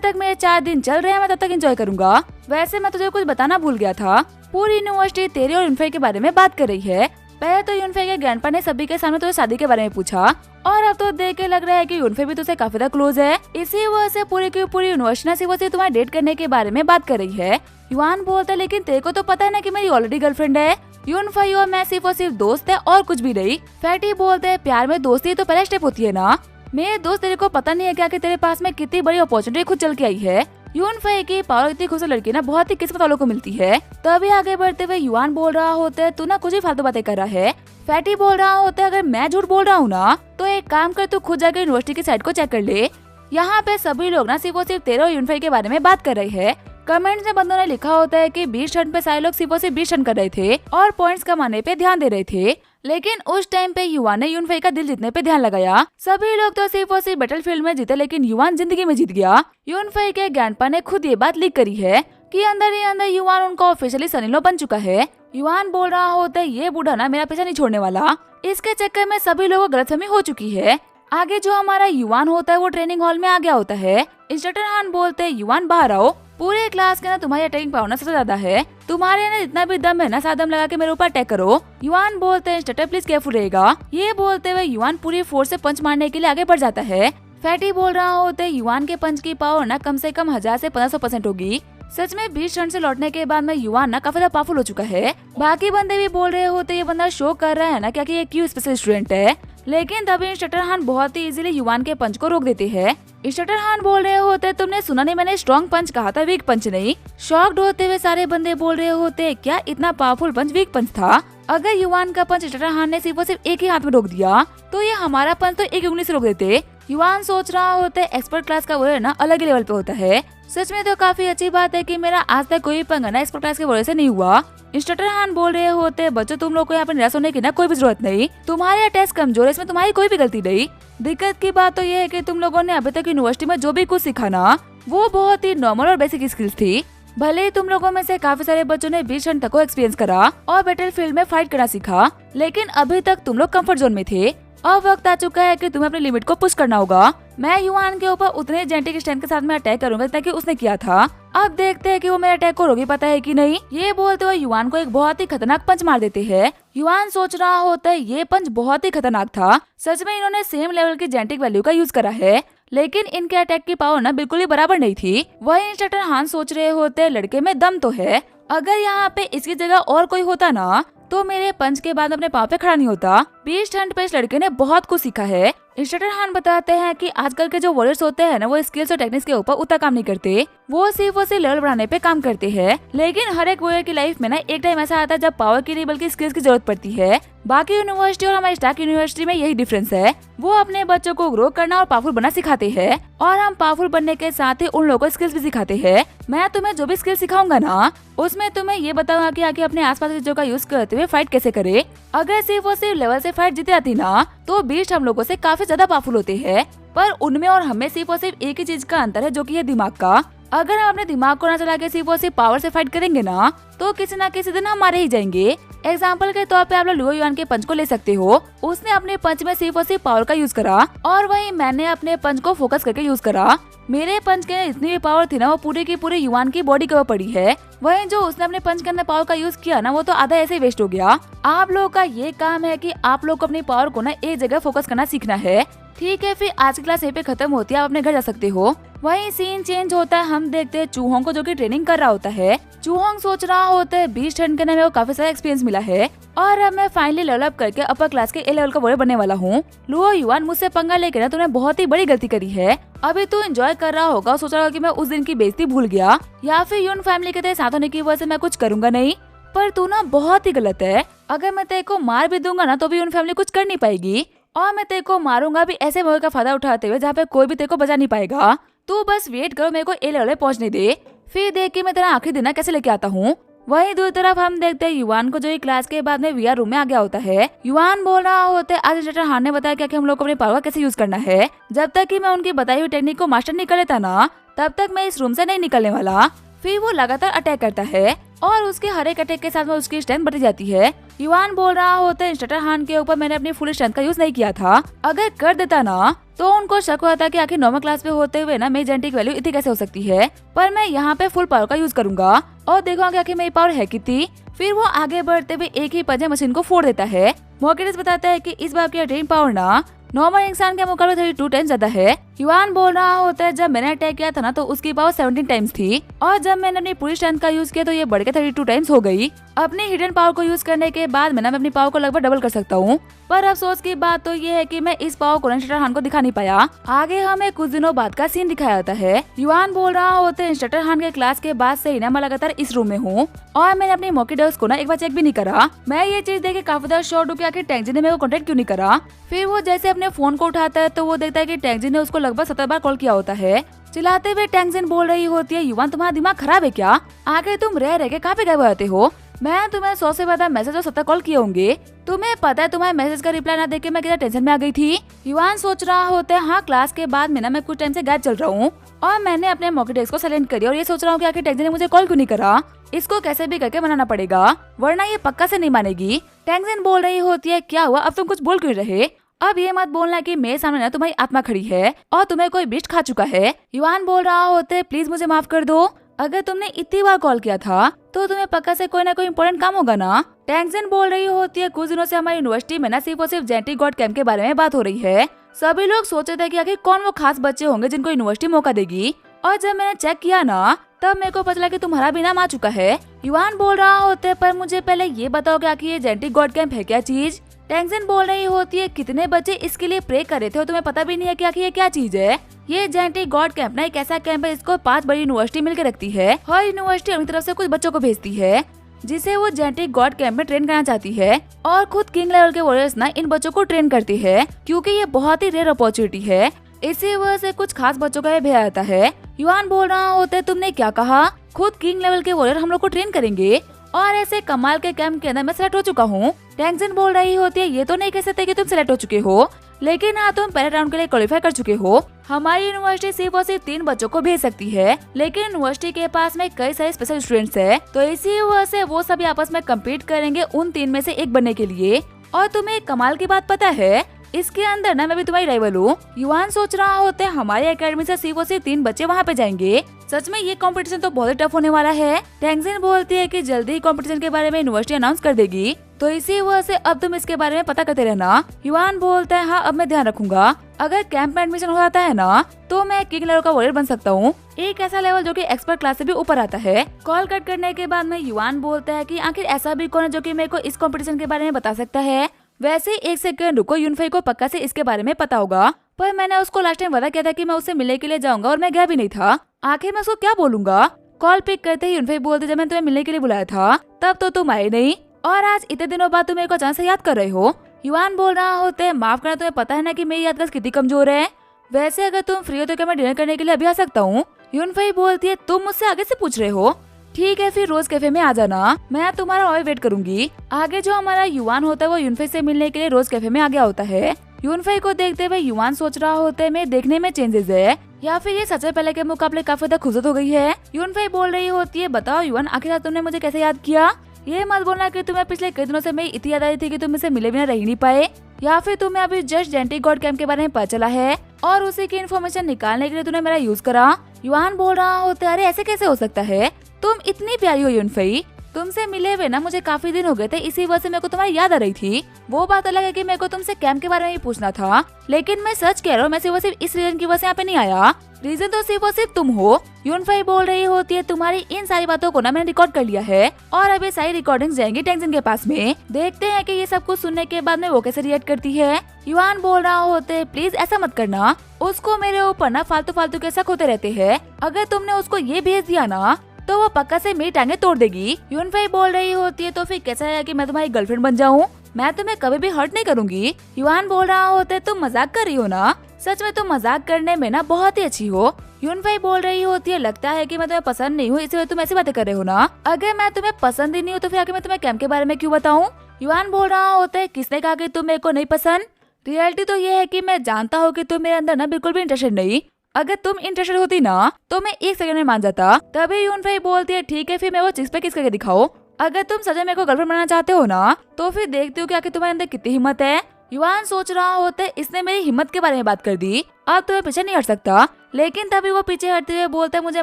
तक मेरे 4 दिन चल रहे हैं मैं तब तक एंजॉय करूंगा। वैसे मैं तुझे कुछ बताना भूल गया था, पूरी यूनिवर्सिटी तेरे और यूनफे के बारे में बात कर रही है। पहले तो यूनफे के ग्रैंडपा ने सभी के सामने तुझे शादी के बारे में पूछा और अब तो देख के लग रहा है कि यूनफे भी तुझसे काफी ज्यादा क्लोज है, इसी वजह से पूरी की पूरी यूनिवर्सिटी से तुम्हारे डेट करने के बारे में बात कर रही है। युवान बोलता है लेकिन तेरे को तो पता है ना कि मेरी ऑलरेडी गर्लफ्रेंड है। यूनफे और मैं सिर्फ और सिर्फ दोस्त है और कुछ भी नहीं। फैटी बोलते है प्यार में दोस्ती तो पहला स्टेप होती है ना, मेरे दोस्त तेरे को पता नहीं है क्या कि तेरे पास में कितनी बड़ी अपॉर्चुनिटी खुद चल के आई है। यूनफे की पावर इतनी खूबसूरत लड़की ना बहुत ही किस्मत वालों को मिलती है। तभी आगे बढ़ते हुए युवान बोल रहा होता है तू ना कुछ ही फालतू बातें कर रहा है। फैटी बोल रहा होता है अगर मैं झूठ बोल रहा हूँ ना तो एक काम कर तू खुद जाकर यूनिवर्सिटी की साइट को चेक कर ले, यहाँ पे सभी लोग ना सिर्फ और सिर्फ तेरे और यूनफे के बारे में बात कर रहे हैं। कमेंट्स में बंदों ने लिखा होता है कि 20 रन पे सारे लोग सिर्फ और सिर्फ 20 रन कर रहे थे और पॉइंट्स कमाने पे ध्यान दे रहे थे, लेकिन उस टाइम पे युवान ने यूनफे का दिल जीतने पे ध्यान लगाया। सभी लोग तो सिर्फ और सिर्फ बैटलफील्ड में जीते लेकिन युवान जिंदगी में जीत गया। यूनफे के ग्रैंडपा ने खुद ये बात लीक करी है कि अंदर ही अंदर युवान उनका ऑफिशियली सन इन लॉ बन चुका है। युवान बोल रहा होता है ये बूढ़ा ना मेरा पीछा नहीं छोड़ने वाला, इसके चक्कर में सभी लोगों को गलतफहमी हो चुकी है। आगे जो हमारा युवान होता है वो ट्रेनिंग हॉल में आ गया होता है। इंस्ट्रक्टर हान बोलते हैं युवान बाहर आओ। पूरे क्लास के ना तुम्हारी अटैकिंग पावर ना सबसे ज्यादा है। तुम्हारे ना जितना भी दम है ना साथ दम लगा के मेरे ऊपर अटैक करो। युआन बोलते हैं इंस्ट्रक्टर प्लीज केयरफुल रहेगा। ये बोलते हुए युआन पूरी फोर्स से पंच मारने के लिए आगे बढ़ जाता है। फैटी बोल रहा होते युआन के पंच की पावर ना कम से कम 1000 से 1500% होगी। सच में 20 रन से लौटने के बाद में युआन ना काफी ज्यादा पावरफुल हो चुका है। बाकी बंदे भी बोल रहे होते ये बंदा शो कर रहा है ना क्या कि ये क्यों स्पेशल स्टूडेंट है, लेकिन तभी इंस्ट्रक्टर हान बहुत ही इजीली युआन के पंच को रोक देते हैं। इंस्ट्रक्टर हान बोल रहे होते तुमने सुना नहीं, मैंने स्ट्रॉन्ग पंच कहा था, वीक पंच नहीं। शॉक्ड होते हुए सारे बंदे बोल रहे होते क्या इतना पावरफुल पंच वीक पंच था। अगर युआन का पंच इंस्ट्रक्टर हान ने सिर्फ और सिर्फ एक ही हाथ में रोक दिया तो ये हमारा पंच तो एक उंगली से रोक देते। युआन सोच रहा होता है एक्सपर्ट क्लास का वर्ड ना अलग ही लेवल पे होता है। सच में तो काफी अच्छी बात है कि मेरा आज तक कोई पंगा ना एक्सपर्ट क्लास के वर्ड से नहीं हुआ। इंस्ट्रक्टर हान बोल रहे होते बच्चों तुम लोग को यहाँ पर निराश होने की ना कोई भी जरूरत नहीं, तुम्हारे टेस्ट कमजोर है, इसमें तुम्हारी कोई भी गलती नहीं। दिक्कत की बात तो ये है कि तुम लोगों ने अभी तक यूनिवर्सिटी में जो भी कुछ सीखा ना वो बहुत ही नॉर्मल और बेसिक स्किल्स थी। भले ही तुम लोगों में से काफी सारे बच्चों ने 20 रन तक को एक्सपीरियंस करा और बैटल फील्ड में फाइट करना सीखा, लेकिन अभी तक तुम लोग कंफर्ट जोन में थे। अब वक्त आ चुका है कि तुम्हें अपनी लिमिट को पुश करना होगा। मैं युआन के ऊपर उतने जेनेटिक स्ट्रेंथ के साथ में अटैक करूंगा जितना कि उसने किया था। अब देखते हैं कि वो मेरे अटैक को रोक पाता है कि नहीं। ये बोलते हुए युआन को एक बहुत ही खतरनाक पंच मार देते हैं। युआन सोच रहा होता है ये पंच बहुत ही खतरनाक था। सच में इन्होंने सेम लेवल की जेनेटिक वैल्यू का यूज करा है, लेकिन इनके अटैक की पावर ना बिल्कुल ही बराबर नहीं थी। वही इंस्ट्रक्टर हान सोच रहे होते लड़के में दम तो है, अगर यहाँ पे इसकी जगह और कोई होता ना तो मेरे पंच के बाद अपने पाँव पे खड़ा नहीं होता। 20 रन पे इस लड़के ने बहुत कुछ सीखा है। इंस्ट्रक्टर हान बताते हैं कि आजकल के जो वॉरियर्स होते हैं ना वो स्किल्स और टेक्निक्स के ऊपर उतना काम नहीं करते, वो सिर्फ लेवल बढ़ाने पे काम करते हैं। लेकिन हर एक वॉरियर की लाइफ में ना एक टाइम ऐसा आता है जब पावर की नहीं बल्कि स्किल्स की जरूरत पड़ती है। बाकी यूनिवर्सिटी और हमारी स्टार्क यूनिवर्सिटी में यही डिफरेंस है, वो अपने बच्चों को ग्रो करना और पावरफुल बनना सिखाते हैं और हम पावरफुल बनने के साथ ही उन लोगों को स्किल्स भी सिखाते हैं। मैं तुम्हें जो भी स्किल सिखाऊंगा ना उसमें तुम्हें ये बताऊंगा कि आगे अपने आसपास की चीजों का यूज करते हुए फाइट कैसे करे। अगर सिर्फ और सिर्फ लेवल से फाइट जीते जाती ना तो बीस्ट हम लोगों से काफी ज्यादा पावरफुल होते हैं, पर उनमें और हमें सिर्फ और सिर्फ एक ही चीज का अंतर है जो कि है दिमाग का। अगर हम अपने दिमाग को ना चला के सिर्फ और सिर्फ पावर से फाइट करेंगे ना तो किसी ना किसी दिन हम मारे ही जाएंगे। एग्जाम्पल के तौर पे आप लोग लुओ युआन के पंच को ले सकते हो। उसने अपने पंच में सिर्फ और सिर्फ पावर का यूज करा और वही मैंने अपने पंच को फोकस करके यूज करा। मेरे पंच के इतनी भी पावर थी ना वो पूरी की पूरी युआन की बॉडी के ऊपर पड़ी है। वही जो उसने अपने पंच के अंदर पावर का यूज किया ना वो तो आधा ऐसे ही वेस्ट हो गया। आप लोगों का ये काम है कि आप लोग को अपनी पावर को ना एक जगह फोकस करना सीखना है। ठीक है, फिर आज की क्लास यहीं पे खत्म होती है, आप अपने घर जा सकते हो। वहीं सीन चेंज होता है, हम देखते हैं चूहोंग को जो कि ट्रेनिंग कर रहा होता है। चूहोंग सोच रहा होता है 20 रन के मेरे को काफी सारा एक्सपीरियंस मिला है और अब मैं फाइनली लेवल अप करके अपर क्लास के ए लेवल का वॉरियर बनने वाला हूँ। लुओ युआन मुझसे पंगा लेकर ना तूने बहुत ही बड़ी गलती करी है। अभी तू एंजॉय कर रहा होगा, सोच रहा होगा कि मैं उस दिन की बेइज्जती भूल गया या फिर यून फैमिली के तेरे साथ होने की वजह से मैं कुछ करूंगा नहीं, पर तू ना बहुत ही गलत है। अगर मैं तेरे को मार भी दूंगा ना तो भी यून फैमिली कुछ कर नहीं पाएगी और मैं तेरे को मारूंगा भी ऐसे मौके का फायदा उठाते हुए जहाँ पे कोई भी तेरे को बचा नहीं पाएगा। तू बस वेट करो, मेरे को ए लेवल पहुंचने दे, फिर देख के मैं तेरा आखिरी दिन कैसे लेके आता हूँ। वहीं दूसरी तरफ हम देखते हैं युआन को जो ये क्लास के बाद में वीआर रूम में आ गया होता है। युआन बोल रहा होता है आज इंस्ट्रक्टर हान ने बताया क्या कि हम लोग को अपने पावर कैसे यूज करना है। जब तक कि मैं उनकी बताई हुई टेक्निक को मास्टर नहीं कर लेता ना तब तक मैं इस रूम से नहीं निकलने वाला। फिर वो लगातार अटैक करता है और उसके हर एक अटैक के साथ में उसकी स्ट्रेंथ बढ़ती जाती है। युआन बोल रहा होता है इंस्ट्रक्टर हान के ऊपर मैंने अपनी फुल स्ट्रेंथ का यूज नहीं किया था, अगर कर देता ना तो उनको शक होता कि आखिर नॉर्मल क्लास पे होते हुए ना मेरी जेनेटिक वैल्यू इतनी कैसे हो सकती है, पर मैं यहाँ पे फुल पावर का यूज करूंगा और देखूंगा कि आखिर मेरी पावर है कितनी। फिर वो आगे बढ़ते हुए एक ही पंच मशीन को फोड़ देता है। मॉर्केटस बताता है कि इस बार की अटैकिंग पावर ना नॉर्मल इंसान के मुकाबले 32 टाइम्स ज्यादा है। युआन बोल रहा होता है जब मैंने अटैक किया था ना तो उसकी पावर 17 टाइम्स थी और जब मैंने अपनी पूरी स्ट्रेंथ का यूज किया तो ये बढ़ के 32 टाइम्स हो गई। अपनी हिडन पावर को यूज करने के बाद मैं अपनी पावर को लगभग डबल कर सकता हूँ, पर अफसोस की बात तो ये है कि मैं इस पावर को इंस्ट्रक्टर हान को दिखा नहीं पाया। आगे हमें कुछ दिनों बाद का सीन दिखाया जाता है। युआन बोल रहा होता है इंस्ट्रक्टर हान के क्लास के बाद से ही ना मैं लगातार इस रूम में हूँ और मैंने अपनी मॉर्केटस को ना एक बार चेक भी नहीं करा। मैं ये चीज देख के काफी ज्यादा शॉर्ट हूँ कि आखिर टैंगजी ने मेरे को कॉन्टेक्ट क्यों नहीं करा। फिर वो जैसे अपने फोन को उठाता है तो वो देखता है कि टैंगजी ने उसको लगभग 17 बार कॉल किया होता है। चिल्लाते हुए टैंगजिन बोल रही होती है युआन तुम्हारा दिमाग खराब है क्या, आखिर तुम रह रह के कहाँ पे गए रहते हो। मैं तुम्हें 100 से ज्यादा मैसेज और 70 कॉल किए होंगे, तुम्हें पता है तुम्हारे मैसेज का रिप्लाई ना देके मैं कितना टेंशन में आ गई थी। युआन सोच रहा होता है हाँ क्लास के बाद में ना मैं कुछ टाइम से गायब चल रहा हूँ और मैंने अपने मॉकेटेक्स को साइलेंट करी और ये सोच रहा हूँ कि आखिर टैंगजिन ने मुझे कॉल क्यों नहीं करा। इसको कैसे भी करके मनाना पड़ेगा वरना ये पक्का से नहीं मानेगी। टैंगजिन बोल रही होती है क्या हुआ, अब तुम कुछ बोल क्यों रहे। अब ये मत बोलना कि मेरे सामने ना तुम्हारी आत्मा खड़ी है और तुम्हें कोई बिस्ट खा चुका है। युआन बोल रहा होते प्लीज मुझे माफ कर दो, अगर तुमने इतनी बार कॉल किया था तो तुम्हें पक्का से कोई ना कोई इम्पोर्टेंट काम होगा ना। टैंगजिन बोल रही होती है, कुछ दिनों से हमारी यूनिवर्सिटी में ना सिर्फ और सिर्फ जेनेटिक गॉड कैंप के बारे में बात हो रही है। सभी लोग सोचे थे कि आखिर कौन वो खास बच्चे होंगे जिनको यूनिवर्सिटी मौका देगी, और जब मैंने चेक किया ना तब मेरे को पता चला कि तुम्हारा भी नाम आ चुका है। युआन बोल रहा होता है, पर मुझे पहले ये बताओ कि आखिर ये जेनेटिक गॉड कैंप है क्या चीज। टैंगजिन बोल रही होती है, कितने बच्चे इसके लिए प्रे कर रहे थे और तुम्हें पता भी नहीं है कि आखिर ये क्या चीज है। ये जेनेटिक गॉड कैंप ना एक ऐसा कैंप है जिसको 5 बड़ी यूनिवर्सिटी मिलकर रखती है। हर यूनिवर्सिटी अपनी तरफ से कुछ बच्चों को भेजती है जिसे वो जेनेटिक गॉड कैंप में ट्रेन करना चाहती है, और खुद किंग लेवल के वॉरियर्स ना इन बच्चों को ट्रेन करती है क्योंकि ये बहुत ही रेयर अपॉर्चुनिटी है। इसी वजह से कुछ खास बच्चों का भेजा जाता है। युआन बोल रहा होता है, तुमने क्या कहा? खुद किंग लेवल के वॉरियर हम लोग को ट्रेन करेंगे और ऐसे कमाल के कैंप के अंदर मैं सेलेक्ट हो चुका हूँ। टैंगजिन बोल रही होती है, ये तो नहीं कह सकते कि तुम सेलेक्ट हो चुके हो, लेकिन हाँ तुम पहले राउंड के लिए क्वालिफाई कर चुके हो। हमारी यूनिवर्सिटी सिर्फ और सिर्फ 3 बच्चों को भेज सकती है, लेकिन यूनिवर्सिटी के पास में कई सारे स्पेशल स्टूडेंट्स हैं, तो इसी वजह से वो सभी आपस में कम्पीट करेंगे उन 3 में से एक बनने के लिए। और तुम्हें एक कमाल की बात पता है, इसके अंदर ना मैं भी तुम्हारी राइवल हूँ। युआन सोच रहा होता है, हमारी एकेडमी से सिर्फ और सिर्फ 3 बच्चे वहाँ पे जाएंगे। सच में ये कंपटीशन तो बहुत ही टफ होने वाला है। टैंगजिन बोलती है कि जल्दी ही कंपटीशन के बारे में यूनिवर्सिटी अनाउंस कर देगी, तो इसी वजह से अब तुम इसके बारे में पता करते रहना। युआन बोलता है, हाँ अब मैं ध्यान रखूंगा। अगर कैंप में एडमिशन हो जाता है ना तो मैं किंग लेवल का वॉरियर बन सकता हूँ, एक ऐसा लेवल जो कि एक्सपर्ट क्लास से भी ऊपर आता है। कॉल कट करने के बाद में युआन बोलता है कि आखिर ऐसा भी कौन है जो कि मेरे को इस कंपटीशन के बारे में बता सकता है। वैसे एक सेकंड रुको, यूनफाई को पक्का से इसके बारे में पता होगा, पर मैंने उसको लास्ट टाइम वादा किया था कि मैं उससे मिलने के लिए जाऊंगा और मैं गया भी नहीं था। आखिर मैं उसको क्या बोलूंगा? कॉल पिक करते ही यूनफाई बोलते, जब मैंने तुम्हें मिलने के लिए बुलाया था तब तो तुम आए नहीं, और आज इतने दिनों बाद तुम मेरे को अचानक से याद कर रहे हो। युआन बोल रहा होते है, माफ करना, तुम्हें पता है ना कि मेरी याददाश्त कितनी कमजोर है। वैसे अगर तुम फ्री हो तो क्या मैं डिनर करने के लिए अभी आ सकता हूँ? यूनफाई बोलती है, तुम मुझसे आगे से पूछ रहे हो? ठीक है फिर रोज कैफे में आ जाना, मैं तुम्हारा और वेट करूंगी। आगे जो हमारा युआन होता है वो यूनफाई से मिलने के लिए रोज कैफे में आ गया होता है। यूनफाई को देखते हुए युआन सोच रहा होता है, मैं देखने में चेंजेस है या फिर ये सच में पहले के मुकाबले काफी ज्यादा खूबसूरत हो गई है। यूनफाई बोल रही होती है, बताओ युआन आखिर तुमने मुझे कैसे याद किया? ये मत बोलना कि तुम्हें पिछले कई दिनों से मेरी इतनी याद आई थी कि तुम मुझसे मिले बिना रह ही नहीं पाए, या फिर तुम्हें अभी जस्ट जेनेटिक गॉड कैंप के बारे में पता चला है और उसी की इन्फॉर्मेशन निकालने के लिए तुमने मेरा यूज करा। युआन बोल रहा होता है, अरे ऐसे कैसे हो सकता है? तुम इतनी प्यारी हो यूनफाई, तुमसे मिले हुए ना मुझे काफी दिन हो गए थे, इसी वजह से मेरे को तुम्हारी याद आ रही थी। वो बात अलग है कि मेरे को तुमसे कैंप के बारे में ही पूछना था, लेकिन मैं सच कह रहा हूँ, मैं सिर्फ इस रीजन की वजह से यहाँ पे नहीं आया। रीजन तो सिर्फ और सिर्फ तुम हो। यूनफाई बोल रही होती है, तुम्हारी इन सारी बातों को ना मैंने रिकॉर्ड कर लिया है और अब ये सारी रिकॉर्डिंग्स जाएंगी टैंगजिन के पास में। देखते हैं कि ये सब कुछ सुनने के बाद में वो कैसे रिएक्ट करती है। युआन बोल रहा होते है, प्लीज ऐसा मत करना, उसको मेरे ऊपर ना फालतू के शक होते रहते हैं। अगर तुमने उसको ये भेज दिया ना तो वो पक्का से मेरी टांगे तोड़ देगी। यूनफाई बोल रही होती है, तो फिर कैसा है कि मैं तुम्हारी गर्लफ्रेंड बन जाऊँ? मैं तुम्हें कभी भी हर्ट नहीं करूंगी। युआन बोल रहा होता है, तुम मजाक कर रही हो ना? सच में तुम मजाक करने में ना बहुत ही अच्छी हो। यूनफाई बोल रही होती है, लगता है कि मैं तुम्हें पसंद नहीं हूँ इसलिए तुम ऐसी बातें कर रहे हो ना? अगर मैं तुम्हें पसंद ही नहीं हूँ तो फिर आगे मैं तुम्हें कैंप के बारे में क्यों बताऊँ? युआन बोल रहा होता है, किसने कहा कि तुम मेरे को नहीं पसंद? रियलिटी तो ये है कि मैं जानता हूँ कि तुम मेरे अंदर ना बिल्कुल भी इंटरेस्टेड नहीं। अगर तुम इंटरेस्टेड होती ना तो मैं 1 सेकंड में मान जाता। तभी यूनफाई बोलती है, ठीक है फिर मैं वो चीज पे किस करके दिखाओ। अगर तुम सच में मेरे को गर्लफ्रेंड बनाना चाहते हो ना तो फिर देखते हो कि आखिर तुम्हारे अंदर कितनी हिम्मत है। युआन सोच रहा होता है, इसने मेरी हिम्मत के बारे में बात कर दी, अब तुम्हें पीछे नहीं हट सकता। लेकिन तभी वो पीछे हटते हुए बोलता है, मुझे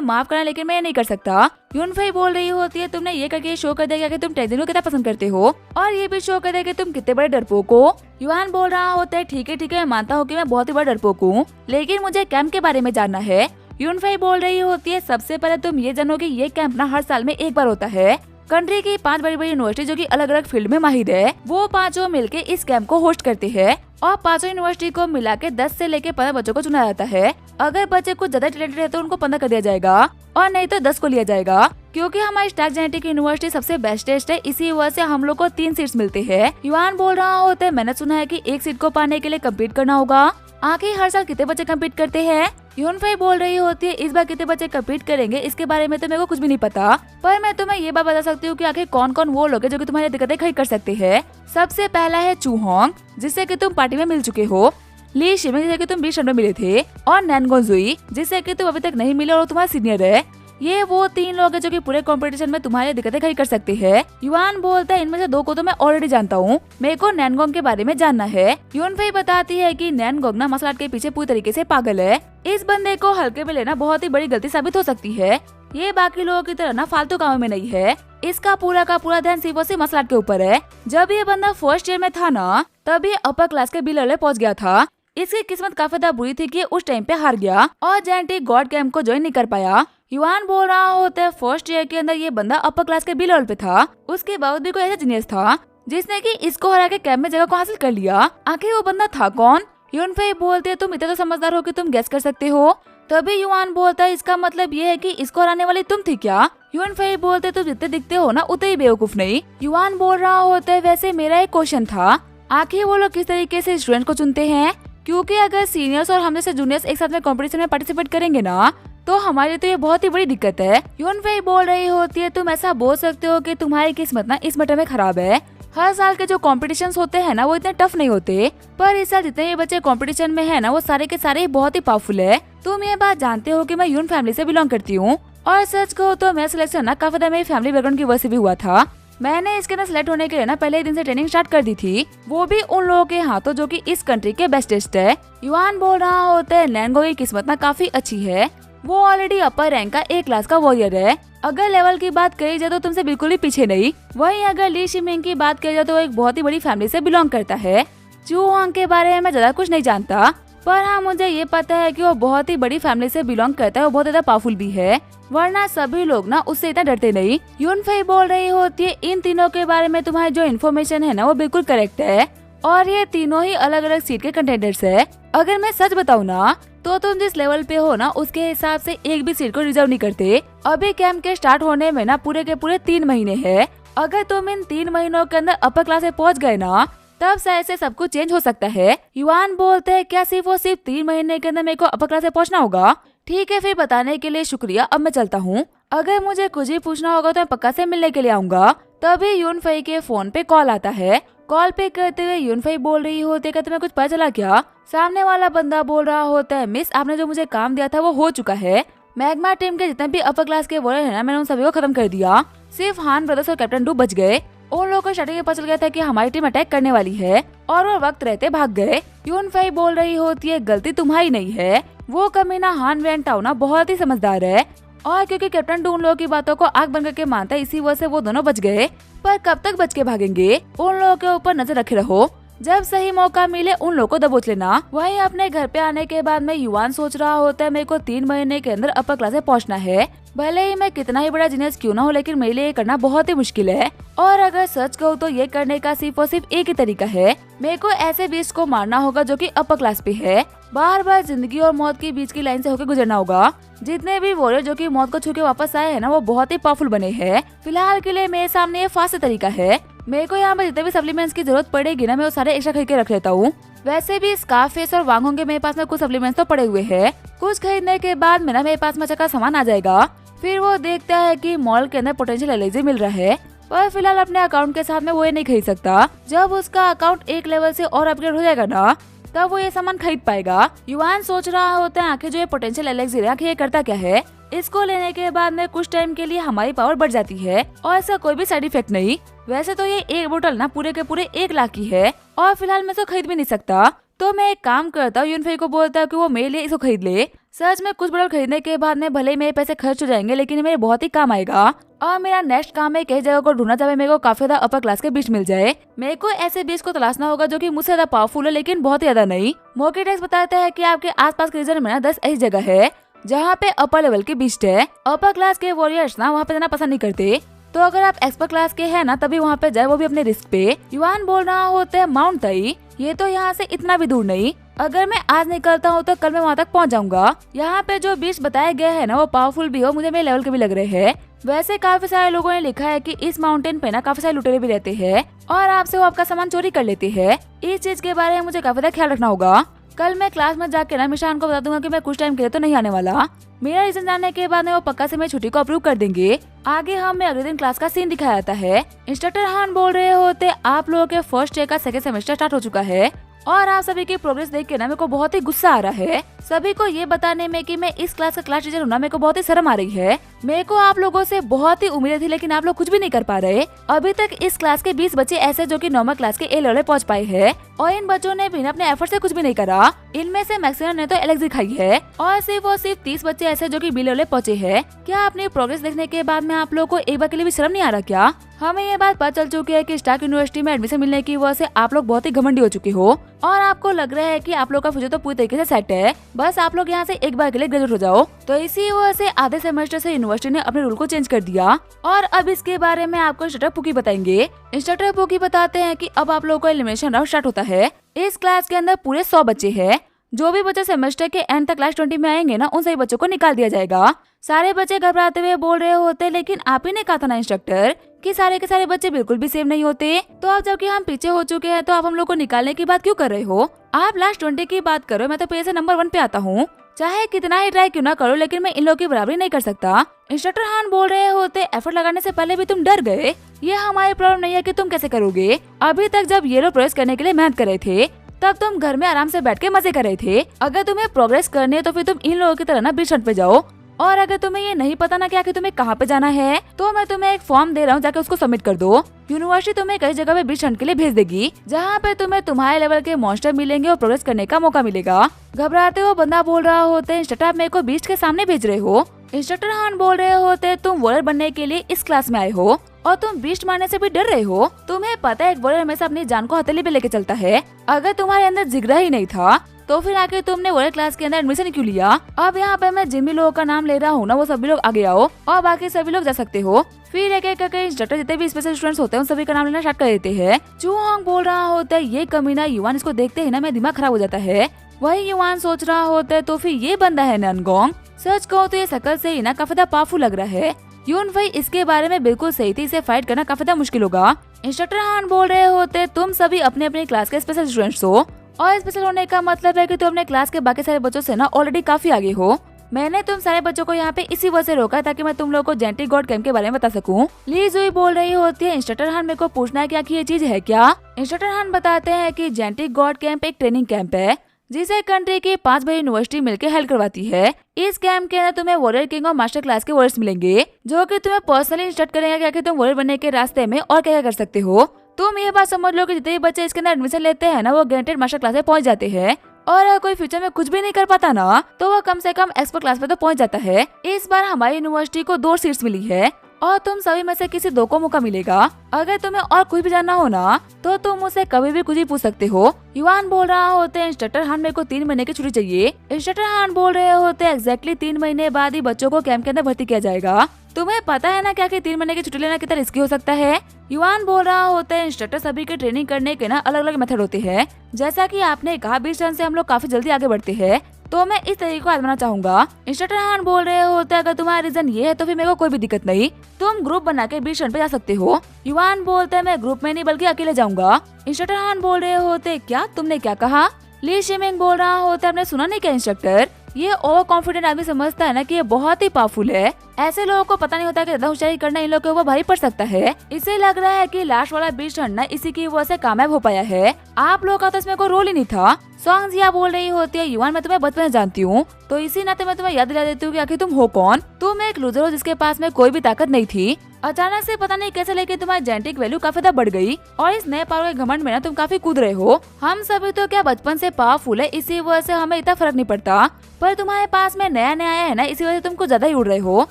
माफ करना लेकिन मैं ये नहीं कर सकता। यूनफाई बोल रही होती है, तुमने ये करके शो कर दिया कि तुम टैंगजिन को कितना पसंद करते हो और ये भी शो कर दिया कि तुम कितने बड़े डरपोक हो। युआन बोल रहा होता है, ठीक है मैं मानता हूँ कि मैं बहुत ही बड़ा डरपोक हूँ, लेकिन मुझे कैंप के बारे में जानना है। यूनफाई बोल रही होती है, सबसे पहले तुम ये जानो कि ये कैंप ना हर साल में एक बार होता है। कंट्री की 5 बड़ी यूनिवर्सिटी जो कि अलग अलग फील्ड में माहिर है, वो 5 मिलके इस कैंप को होस्ट करते हैं और 5 यूनिवर्सिटी को मिला के 10 से लेके 15 बच्चों को चुना जाता है। अगर बच्चे कुछ ज्यादा टैलेंटेड है तो उनको 15 कर दिया जाएगा और नहीं तो 10 को लिया जाएगा। क्योंकि हमारी स्टार्क जेनेटिक यूनिवर्सिटी सबसे बेस्टेस्ट है, इसी वजह से हम लोग को 3 सीट्स मिलते हैं। युआन बोल रहा होता है, मैंने सुना है कि 1 सीट को पाने के लिए कम्पीट करना होगा। आखिर हर साल कितने बच्चे कम्पीट करते हैं? यूनफाई बोल रही होती है, इस बार कितने बच्चे कम्पीट करेंगे इसके बारे में तो मेरे को कुछ भी नहीं पता, पर मैं तुम्हें ये बात बता सकती हूँ कि आखिर कौन कौन वो लोग हैं जो कि तुम्हारी दिक्कतें खड़ी कर सकते हैं। सबसे पहला है चूहोंग, जिससे कि तुम पार्टी में मिल चुके हो, ली शिमिंग जिससे कि तुम 20 में मिले थे, और नैनगोजुई जिससे कि तुम अभी तक नहीं मिले और तुम्हारा सीनियर है। ये वो 3 लोग हैं जो कि पूरे कंपटीशन में तुम्हारी दिक्कतें खड़ी कर सकते हैं। युआन बोलता है, इनमें से 2 को तो मैं ऑलरेडी जानता हूँ, मेरे को नैनगोंग के बारे में जानना है। यूनफाई बताती है कि नैनगोंग ना मार्शल आर्ट के पीछे पूरी तरीके से पागल है। इस बंदे को हल्के में लेना बहुत ही बड़ी गलती साबित हो सकती है। ये बाकी लोगों की तरह ना फालतू कामों में नहीं है। इसका पूरा का पूरा ध्यान सिर्फ और सिर्फ मार्शल आर्ट के ऊपर है। जब ये बंदा फर्स्ट ईयर में था ना, तब ये अपर क्लास के बिलो पहुंच गया था। इसकी किस्मत काफी ज्यादा बुरी थी कि उस टाइम पे हार गया और जेनेटिक गॉड कैंप को ज्वाइन नहीं कर पाया। युवान बोल रहा होता है फर्स्ट ईयर के अंदर ये बंदा अपर क्लास के बिलो पे था। उसके बावजूद भी कोई ऐसा जीनियस था जिसने कि इसको हरा के कैंप में जगह को हासिल कर लिया। आखिर वो बंदा था कौन? यूनफेई बोलते तुम इतने तो समझदार हो कि तुम गेस कर सकते हो। तभी युवान बोलता है इसका मतलब ये है कि इसको हराने वाली तुम थी क्या? यूनफेई बोलते तुम जितने दिखते हो ना उतने ही बेवकूफ नहीं। युवान बोल रहा होता है वैसे मेरा एक क्वेश्चन था, आखिर वो लोग किस तरीके से स्टूडेंट को चुनते हैं? क्योंकि अगर सीनियर्स और हम जैसे जूनियर्स एक साथ में कंपटीशन में पार्टिसिपेट करेंगे ना, तो हमारे तो ये बहुत ही बड़ी दिक्कत है। यूनफेई बोल रही होती है तुम ऐसा बोल सकते हो कि तुम्हारी किस्मत ना इस मैटर में खराब है। हर साल के जो कॉम्पिटिशन होते हैं ना वो इतने टफ नहीं होते, पर इस साल जितने भी बच्चे कंपटीशन में है ना वो सारे के सारे बहुत ही पावरफुल है। तुम ये बात जानते हो कि मैं यून फैमिली से बिलोंग करती हूँ और सच कहो तो मेरा सिलेक्शन ना काफी मेरी फैमिली बैकग्राउंड की वजह से भी हुआ था। मैंने इसके अंदर सेलेक्ट होने के लिए ना पहले ही दिन से ट्रेनिंग स्टार्ट कर दी थी, वो भी उन लोगों के हाथों जो कि इस कंट्री के बेस्टेस्ट है। युवान बोल रहा होता है नैंगो की किस्मत ना काफी अच्छी है, वो ऑलरेडी अपर रैंक का ए क्लास का वॉरियर है। अगर लेवल की बात करी जाए तो तुमसे बिल्कुल ही पीछे नहीं। वहीं अगर ली शिमिंग की बात करी जाए तो वो एक बहुत ही बड़ी फैमिली से बिलोंग करता है। चू हांग के बारे में मैं ज्यादा कुछ नहीं जानता, पर हाँ मुझे ये पता है कि वो बहुत ही बड़ी फैमिली से बिलोंग करता है, वो बहुत ज्यादा पावरफुल भी है, वरना सभी लोग ना उससे इतना डरते नहीं। यूनफेई बोल रही होती है इन तीनों के बारे में तुम्हारी जो इन्फॉर्मेशन है ना वो बिल्कुल करेक्ट है और ये तीनों ही अलग अलग सीट के कंटेंडर्स है। अगर मैं सच बताऊँ ना तो तुम जिस लेवल पे हो ना उसके हिसाब से एक भी सीट को रिजर्व नहीं करते। अभी कैंप के स्टार्ट होने में ना पूरे के पूरे 3 महीने हैं। अगर तुम इन 3 महीनों के अंदर अपर क्लास में पहुंच गए ना तब शायद से सब कुछ चेंज हो सकता है। युवान बोलते हैं क्या सिर्फ और सिर्फ 3 महीने के अंदर मेरे को अपर क्लास में पहुंचना होगा? ठीक है फिर बताने के लिए शुक्रिया, अब मैं चलता हूँ। अगर मुझे कुछ भी पूछना होगा तो मैं पक्का से मिलने के लिए आऊंगा। तभी यूनफेई के फोन पे कॉल आता है। कॉल पे करते हुए यूनफेई बोल रही होती है तुम्हें कुछ पता चला क्या? सामने वाला बंदा बोल रहा होता है मिस आपने जो मुझे काम दिया था वो हो चुका है। मैग्मा टीम के जितने भी अपर क्लास के वॉरियर है ना मैंने उन सभी को खत्म कर दिया। सिर्फ हान ब्रदर्स और कैप्टन डू बच गए। उन लोगों को स्टार्टिंग में पता चल गया था कि हमारी टीम अटैक करने वाली है और वो वक्त रहते भाग गए। यूनफेई बोल रही होती है गलती तुम्हारी नहीं है, वो कमीना हान वेंटाओ ना बहुत ही समझदार है और क्योंकि कैप्टन डू उन लोगों की बातों को आग बन करके मानता है इसी वजह से वो दोनों बच गए। पर कब तक बच के भागेंगे? उन लोगों के ऊपर नजर रखे रहो, जब सही मौका मिले उन लोगों को दबोच लेना। वहीं अपने घर पे आने के बाद में युवान सोच रहा होता है मेरे को 3 महीने के अंदर अपर क्लास में पहुंचना है। भले ही मैं कितना ही बड़ा जीनियस क्यों ना हो लेकिन मेरे लिए ये करना बहुत ही मुश्किल है और अगर सच कहूँ तो ये करने का सिर्फ और सिर्फ एक ही तरीका है, मेरे को ऐसे बीच को मारना होगा जो कि अपर क्लास पे है। बार बार जिंदगी और मौत के बीच की लाइन से होकर गुजरना होगा। जितने भी वॉरियर जो कि मौत को छू के वापस आए हैं ना वो बहुत ही पावरफुल बने हैं। फिलहाल के लिए मेरे सामने ये फास्ट तरीका है। मेरे को यहाँ पर जितने भी सप्लीमेंट्स की जरूरत पड़ेगी ना मैं वो सारे एक्स्ट्रा खरीद के रख लेता हूँ। वैसे भी स्कारफेस और वांगों के मेरे पास में कुछ सप्लीमेंट्स तो पड़े हुए हैं। कुछ खरीदने के बाद मेरे पास में अच्छा का सामान आ जाएगा। फिर वो देखता है कि मॉल के अंदर पोटेंशियल एलर्जी मिल रहा है, पर फिलहाल अपने अकाउंट के साथ में वो ये नहीं खरीद सकता। जब उसका अकाउंट एक लेवल से और अपग्रेड हो जाएगा ना तब वो ये सामान खरीद पाएगा। युवान सोच रहा होता है आखिर जो ये पोटेंशियल एलेक्सी आखिर ये करता क्या है। इसको लेने के बाद में कुछ टाइम के लिए हमारी पावर बढ़ जाती है और इसका कोई भी साइड इफेक्ट नहीं। वैसे तो ये एक बोतल ना पूरे के पूरे 1 लाख की है और फिलहाल मैं इसको खरीद भी नहीं सकता, तो मैं एक काम करता हूँ यूनफेई को बोलता हूँ कि वो मेरे लिए इसको खरीद ले। सच में कुछ बोतल खरीदने के बाद में भले ही मेरे पैसे खर्च हो जाएंगे लेकिन मेरे बहुत ही काम आएगा और मेरा नेक्स्ट काम है कई जगह को ढूंढना जहाँ मेरे को काफी ज्यादा अपर क्लास के बीच मिल जाए। मेरे को ऐसे बीच को तलाशना होगा जो कि मुझसे ज्यादा पावरफुल है लेकिन बहुत ज्यादा नहीं। मोकेटेक्स बताता है कि आपके आसपास के रीजन में ना 10 ऐसी जगह है जहाँ पे अपर लेवल के बीस्ट है। अपर क्लास के वॉरियर्स ना वहाँ पे जाना पसंद नहीं करते, तो अगर आप एक्सपर्ट क्लास के हैं ना तभी वहाँ पे जाए, वो भी अपने रिस्क पे। युवान बोल रहा होता है माउंट तई, ये तो यहाँ से इतना भी दूर नहीं। अगर मैं आज निकलता हूँ तो कल मैं वहाँ तक पहुँच जाऊंगा। यहाँ पे जो बीच बताए गए हैं ना वो पावरफुल भी हो, मुझे मेरे लेवल के भी लग रहे हैं। वैसे काफी सारे लोगों ने लिखा है कि इस माउंटेन पे ना काफी सारे लुटेरे भी रहते हैं और आपसे वो आपका सामान चोरी कर लेते हैं। इस चीज के बारे में मुझे काफी ज्यादा ख्याल रखना होगा। कल मैं क्लास में जाके ना मिशान को बता दूंगा कि मैं कुछ टाइम के लिए तो नहीं आने वाला। मेरा रीजन जानने के बाद में वो पक्का से मेरी छुट्टी को अप्रूव कर देंगे। आगे हमें अगले दिन क्लास का सीन दिखाया जाता है। इंस्ट्रक्टर हान बोल रहे होते आप लोगों के फर्स्ट ईयर का 2nd सेमेस्टर स्टार्ट हो चुका है और आप सभी की प्रोग्रेस देख के ना मेरे को बहुत ही गुस्सा आ रहा है। सभी को ये बताने में कि मैं इस क्लास का क्लास टीचर होना मेरे को बहुत ही शर्म आ रही है। मेरे को आप लोगों से बहुत ही उम्मीदें थी, लेकिन आप लोग कुछ भी नहीं कर पा रहे। अभी तक इस क्लास के 20 बच्चे ऐसे जो कि नॉर्मल क्लास के ए लेवल पहुंच पाए हैं, और इन बच्चों ने बिना अपने एफर्ट से कुछ भी नहीं करा। इनमें से मैक्सिमम ने तो एलेक्सी खाई है, और सिर्फ 30 बच्चे ऐसे जो कि बी लेवल पहुंचे हैं। क्या अपनी प्रोग्रेस देखने के बाद में आप लोग को एक बार के लिए भी शर्म नहीं आ रहा क्या? हमें ये बात पता चल चुकी है कि स्टार्क यूनिवर्सिटी में एडमिशन मिलने की वजह से आप लोग बहुत ही घमंडी हो चुके हो, और आपको लग रहा है कि आप लोग का फ्यूचर तो पूरी तरीके से सेट है। बस आप लोग यहाँ से एक बार के लिए ग्रेजुएट हो जाओ। तो इसी वजह से आधे सेमेस्टर से यूनिवर्सिटी ने अपने रूल को चेंज कर दिया, और अब इसके बारे में आपको इंस्ट्रक्टर पुकी बताएंगे। इंस्ट्रक्टर पुकी बताते हैं कि अब आप लोग का एलिमिनेशन राउंड स्टार्ट होता है। इस क्लास के अंदर पूरे 100 बच्चे हैं। जो भी बच्चे सेमेस्टर के एंड तक क्लास 20 में आएंगे ना, उन सभी बच्चों को निकाल दिया जाएगा। सारे बच्चे घबराते हुए बोल रहे होते, लेकिन आप ही ने कहा था ना इंस्ट्रक्टर कि सारे के सारे बच्चे बिल्कुल भी सेफ नहीं होते। तो अब जबकि हम पीछे हो चुके हैं, तो आप हम लोग को निकालने की बात क्यों कर रहे हो? आप लास्ट 20 की बात करो, मैं तो पहले से नंबर 1 पे आता हूँ। चाहे कितना ही ट्राई क्यों ना करो, लेकिन मैं इन लोगों की बराबरी नहीं कर सकता। इंस्ट्रक्टर हान बोल रहे होते, एफर्ट लगाने से पहले भी तुम डर गए। ये हमारी प्रॉब्लम नहीं है कि तुम कैसे करोगे। अभी तक जब ये लोग प्रोग्रेस करने के लिए मेहनत कर रहे थे, तब तुम घर में आराम से बैठ के मजे कर रहे थे। अगर तुम्हें प्रोग्रेस करनी है तो फिर तुम इन लोगों की तरह ना बीच पे जाओ। और अगर तुम्हें ये नहीं पता ना क्या कि तुम्हें कहाँ पे जाना है, तो मैं तुम्हें एक फॉर्म दे रहा हूँ, जाके उसको सबमिट कर दो। यूनिवर्सिटी तुम्हें कई जगह पे बीच के लिए भेज देगी, जहाँ पे तुम्हें तुम्हारे लेवल के मॉन्स्टर मिलेंगे और प्रोग्रेस करने का मौका मिलेगा। घबराते हुए बंदा बोल रहा होते, इंस्ट्रक्टर आप मेरे को बीच के सामने भेज रहे हो? इंस्ट्रक्टर हान बोल रहे होते, तुम वॉरियर बनने के लिए इस क्लास में आए हो, और तुम बीस्ट मारने से भी डर रहे हो। तुम्हें पता है एक वॉरियर हमेशा अपनी जान को हथेली पे लेके चलता है। अगर तुम्हारे अंदर जिगरा ही नहीं था, तो फिर आके तुमने वॉरियर क्लास के अंदर एडमिशन क्यों लिया? अब यहाँ पे मैं जिन भी लोगों का नाम ले रहा हूँ ना, वो सभी लोग आगे आओ, और बाकी सभी लोग जा सकते हो। फिर एक एक करके इंस्ट्रक्टर जितने भी स्पेशल स्टूडेंट्स होते हैं, उन सभी का नाम लेना स्टार्ट कर देते हैं। चूहोंग बोल रहा होता है, ये कमीना युवान, इसको देखते ही ना मेरा दिमाग खराब हो जाता है। वही युवान सोच रहा होता है, तो फिर ये बंदा है ननगोंग। सच कहो तो ये शकल से ही ना काफी पावरफुल लग रहा है। यून भाई इसके बारे में बिल्कुल सही थी, इसे फाइट करना काफी मुश्किल होगा। इंस्ट्रक्टर हान बोल रहे होते, तुम सभी अपने अपने क्लास के स्पेशल स्टूडेंट्स हो, और स्पेशल होने का मतलब है कि तुम अपने क्लास के बाकी सारे बच्चों से ना ऑलरेडी काफी आगे हो। मैंने तुम सारे बच्चों को यहाँ पे इसी वजह से रोका, ताकि मैं तुम लोग को जेंटिक गॉड कैंप के बारे में बता सकूं। ली जुई बोल रही होती है, इंस्ट्रक्टर हान मेरे को पूछना है कि आखिर ये चीज है क्या? इंस्ट्रक्टर हान बताते हैं कि जेंटिक गॉड कैंप एक ट्रेनिंग कैंप है, जिसे कंट्री की 5 बड़ी यूनिवर्सिटी मिलकर हेल्प करवाती है। इस कैंप के अंदर तुम्हें वॉरियर किंग और मास्टर क्लास के वॉरियर्स मिलेंगे, जो कि तुम्हें पर्सनली इंस्ट्रक्ट करेंगे कि तुम वॉरियर बनने के रास्ते में और क्या कर सकते हो। तुम ये बात समझ लो कि जितने भी बच्चे इसके अंदर एडमिशन लेते हैं ना, वो गारंटेड मास्टर क्लास में पहुंच जाते हैं। और अगर कोई फ्यूचर में कुछ भी नहीं कर पाता ना, तो वो कम से कम एक्सपर्ट क्लास पे तो पहुंच जाता है। इस बार हमारी यूनिवर्सिटी को 2 सीट्स मिली है, और तुम सभी में से किसी 2 को मौका मिलेगा। अगर तुम्हें और कुछ भी जानना हो ना, तो तुम मुझसे कभी भी कुछ भी पूछ सकते हो। युवान बोल रहा होते, इंस्ट्रक्टर हान मेरे को 3 महीने की छुट्टी चाहिए। इंस्ट्रक्टर हान बोल रहे होते, एग्जैक्टली 3 महीने बाद ही बच्चों को कैंप के अंदर भर्ती किया जाएगा। तुम्हें पता है ना क्या कि 3 महीने की छुट्टी लेना कितना रिस्की हो सकता है? युवान बोल रहा होता है, इंस्ट्रक्टर सभी के ट्रेनिंग करने के ना अलग अलग मेथड होते हैं। जैसा कि आपने कहा 20 रन से हम लोग काफी जल्दी आगे बढ़ते हैं, तो मैं इस तरीके को आजमाना चाहूंगा। इंस्ट्रक्टर हान बोल रहे होते, अगर तुम्हारा रीजन ये है तो फिर मेरे को कोई भी दिक्कत नहीं, तुम ग्रुप बना के 20 रन पे जा सकते हो। युवान बोलते हैं, मैं ग्रुप में नहीं बल्कि अकेले जाऊंगा। इंस्ट्रक्टर हान बोल रहे होते, क्या तुमने क्या कहा? ली शिमिंग बोल रहा होता है, आपने सुना नहीं क्या इंस्ट्रक्टर? ये ओवर कॉन्फिडेंट आदमी समझता है ना कि ये बहुत ही पावरफुल है। ऐसे लोगों को पता नहीं होता कि ज्यादा होशियारी करना इन लोगों के ऊपर भारी पड़ सकता है। इसे लग रहा है कि लास्ट वाला 20 रन ना इसी की वजह से कामयाब हो पाया है। आप लोगों का तो इसमें कोई रोल ही नहीं था। सॉन्ग जिया बोल रही होती है, युवान मैं तुम्हें बचपन से जानती हूँ, तो इसी नाते मैं तुम्हें याद दिला देती हूँ कि आखिर तुम हो कौन। तुम एक लूजर हो जिसके पास में कोई भी ताकत नहीं थी। अचानक से पता नहीं कैसे लेके तुम्हारी जेनेटिक वैल्यू काफी ज्यादा बढ़ गई, और इस नए पावर के घमंड में ना तुम काफी कूद रहे हो। हम सभी तो क्या बचपन से पावरफुल है, इसी वजह से हमें इतना फर्क नहीं पड़ता, पर तुम्हारे पास में नया नया आया है ना, इसी वजह से तुम कुछ ज्यादा ही उड़ रहे हो।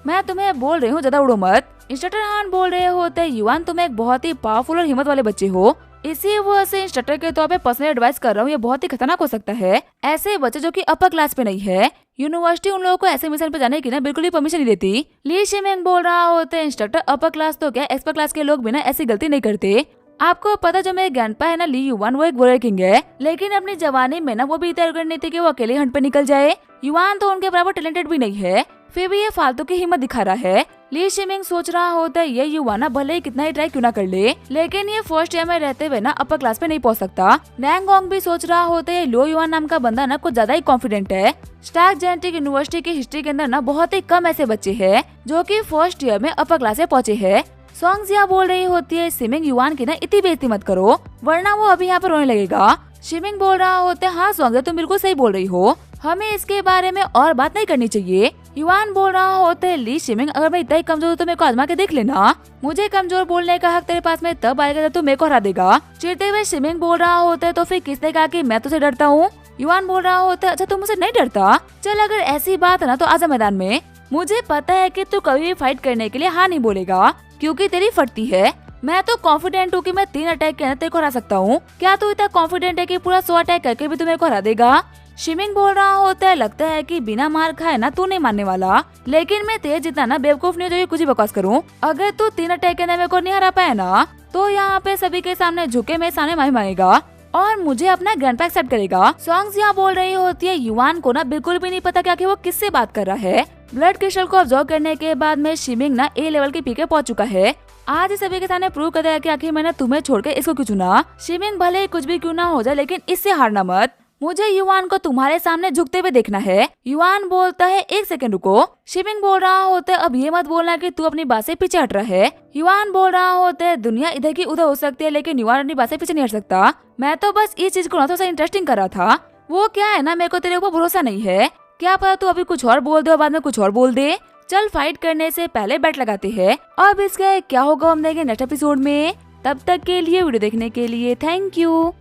मैं तुम्हें बोल रही हूँ ज्यादा उड़ो मत। इंस्ट्रक्टर हान बोल रहे होते, युवान तुम एक बहुत ही पावरफुल और हिम्मत वाले बच्चे हो, इसी वजह से इंस्ट्रक्टर के तौर पे पर्सनल एडवाइस कर रहा हूँ, ये बहुत ही खतरनाक हो सकता है। ऐसे बच्चे जो कि अपर क्लास पे नहीं है, यूनिवर्सिटी उन लोगों को ऐसे मिशन पे जाने की ना बिल्कुल भी परमिशन नहीं देती। ली शिमिंग बोल रहा होता है, इंस्ट्रक्टर अपर क्लास तो क्या एक्सपर क्लास के लोग भी ना ऐसी गलती नहीं करते। आपको पता जो मेरे ग्रैंडपा है ना ली युवान, वो एक वॉरियर किंग है, लेकिन अपनी जवानी में ना वो भी इतना एरोगेंट नहीं थे कि वो अकेले हंट पे निकल जाए। युवान तो उनके बराबर टैलेंटेड भी नहीं है, फिर भी ये फालतू की हिम्मत दिखा रहा है। ली शिमिंग सोच रहा होता है, ये युवा ना भले ही कितना ही ट्राई क्यों ना कर ले, लेकिन ये फर्स्ट ईयर में रहते हुए ना अपर क्लास पे नहीं पहुंच सकता। नैंगोंग भी सोच रहा होता है, लो युवान नाम का बंदा ना कुछ ज्यादा ही कॉन्फिडेंट है। स्टार्क जेनेटिक यूनिवर्सिटी की हिस्ट्री के अंदर ना बहुत ही कम ऐसे बच्चे हैं जो कि फर्स्ट ईयर में अपर क्लास में पहुंचे हैं। सॉन्ग जिया बोल रही होती है, शिमिंग युवान की ना इतनी बेइज्जती मत करो, वरना वो अभी यहाँ पर रोने लगेगा। शिमिंग बोल रहा होता है, हाँ सॉन्ग तुम बिल्कुल सही बोल रही हो, हमें इसके बारे में और बात नहीं करनी चाहिए। युवान बोल रहा होते ली शिमिंग, अगर मैं इतना ही कमजोर हूँ तो मेरे को आजमा के देख लेना। मुझे कमजोर बोलने का हक तेरे पास में तब आएगा जब तू मेरे को हरा देगा। चिढ़ते हुए शिमिंग बोल रहा होता तो फिर किसने कहा कि मैं तुझसे डरता हूँ। युवान बोल रहा होता अच्छा तू मुझसे नहीं डरता, चल अगर ऐसी बात है ना तो आजा मैदान में। मुझे पता है कि तू कभी भी फाइट करने के लिए हाँ नहीं बोलेगा क्योंकि तेरी फटती है। मैं तो कॉन्फिडेंट हूँ कि मैं 3 अटैक के अंदर तेरे को हरा सकता हूँ। क्या तू इतना कॉन्फिडेंट है कि पूरा 100 अटैक करके भी तू मेरे को हरा देगा। शिमिंग बोल रहा होता है लगता है कि बिना मार खाए ना तू नहीं मानने वाला, लेकिन मैं तेज जितना ना बेवकूफ नहीं हो जो ये कुछ ही बकवास करूँ। अगर तू 3 अटैक के अंदर मेरे को नहीं हरा पाया ना तो यहाँ पे सभी के सामने झुके मेरे सामने माही मांगेगा और मुझे अपना ग्रैंडपा एक्सेप्ट करेगा। सॉन्ग्स यहाँ बोल रही होती है युवान को ना बिल्कुल भी नहीं पता क्या कि वो किससे बात कर रहा है। ब्लड क्रिस्टल को ऑब्जर्व करने के बाद में शिमिंग ना A लेवल के पीके पहुंच चुका है। आज सभी के सामने प्रूव कर दिया कि आखिर मैंने तुम्हें छोड़ के इसको क्यों चुना। शिमिंग भले ही कुछ भी क्यों ना हो जाए लेकिन इससे हारना मत। मुझे युवान को तुम्हारे सामने झुकते हुए देखना है। युवान बोलता है 1 सेकंड रुको। शिमिंग बोल रहा होता है अब ये मत बोलना कि तू अपनी बात से पीछे हट रहा है। युवान बोल रहा होता है दुनिया इधर की उधर हो सकती है लेकिन युवान अपनी बात से पीछे नहीं हट सकता। मैं तो बस इस चीज को ना थोड़ा सा इंटरेस्टिंग कर रहा था। वो क्या है ना मेरे को तेरे ऊपर भरोसा नहीं है, क्या पता तू अभी कुछ और बोल दे और बाद में कुछ और बोल दे। चल फाइट करने से पहले बैट लगाते हैं। अब इसका क्या होगा हम देखेंगे नेक्स्ट एपिसोड में। तब तक के लिए वीडियो देखने के लिए थैंक यू।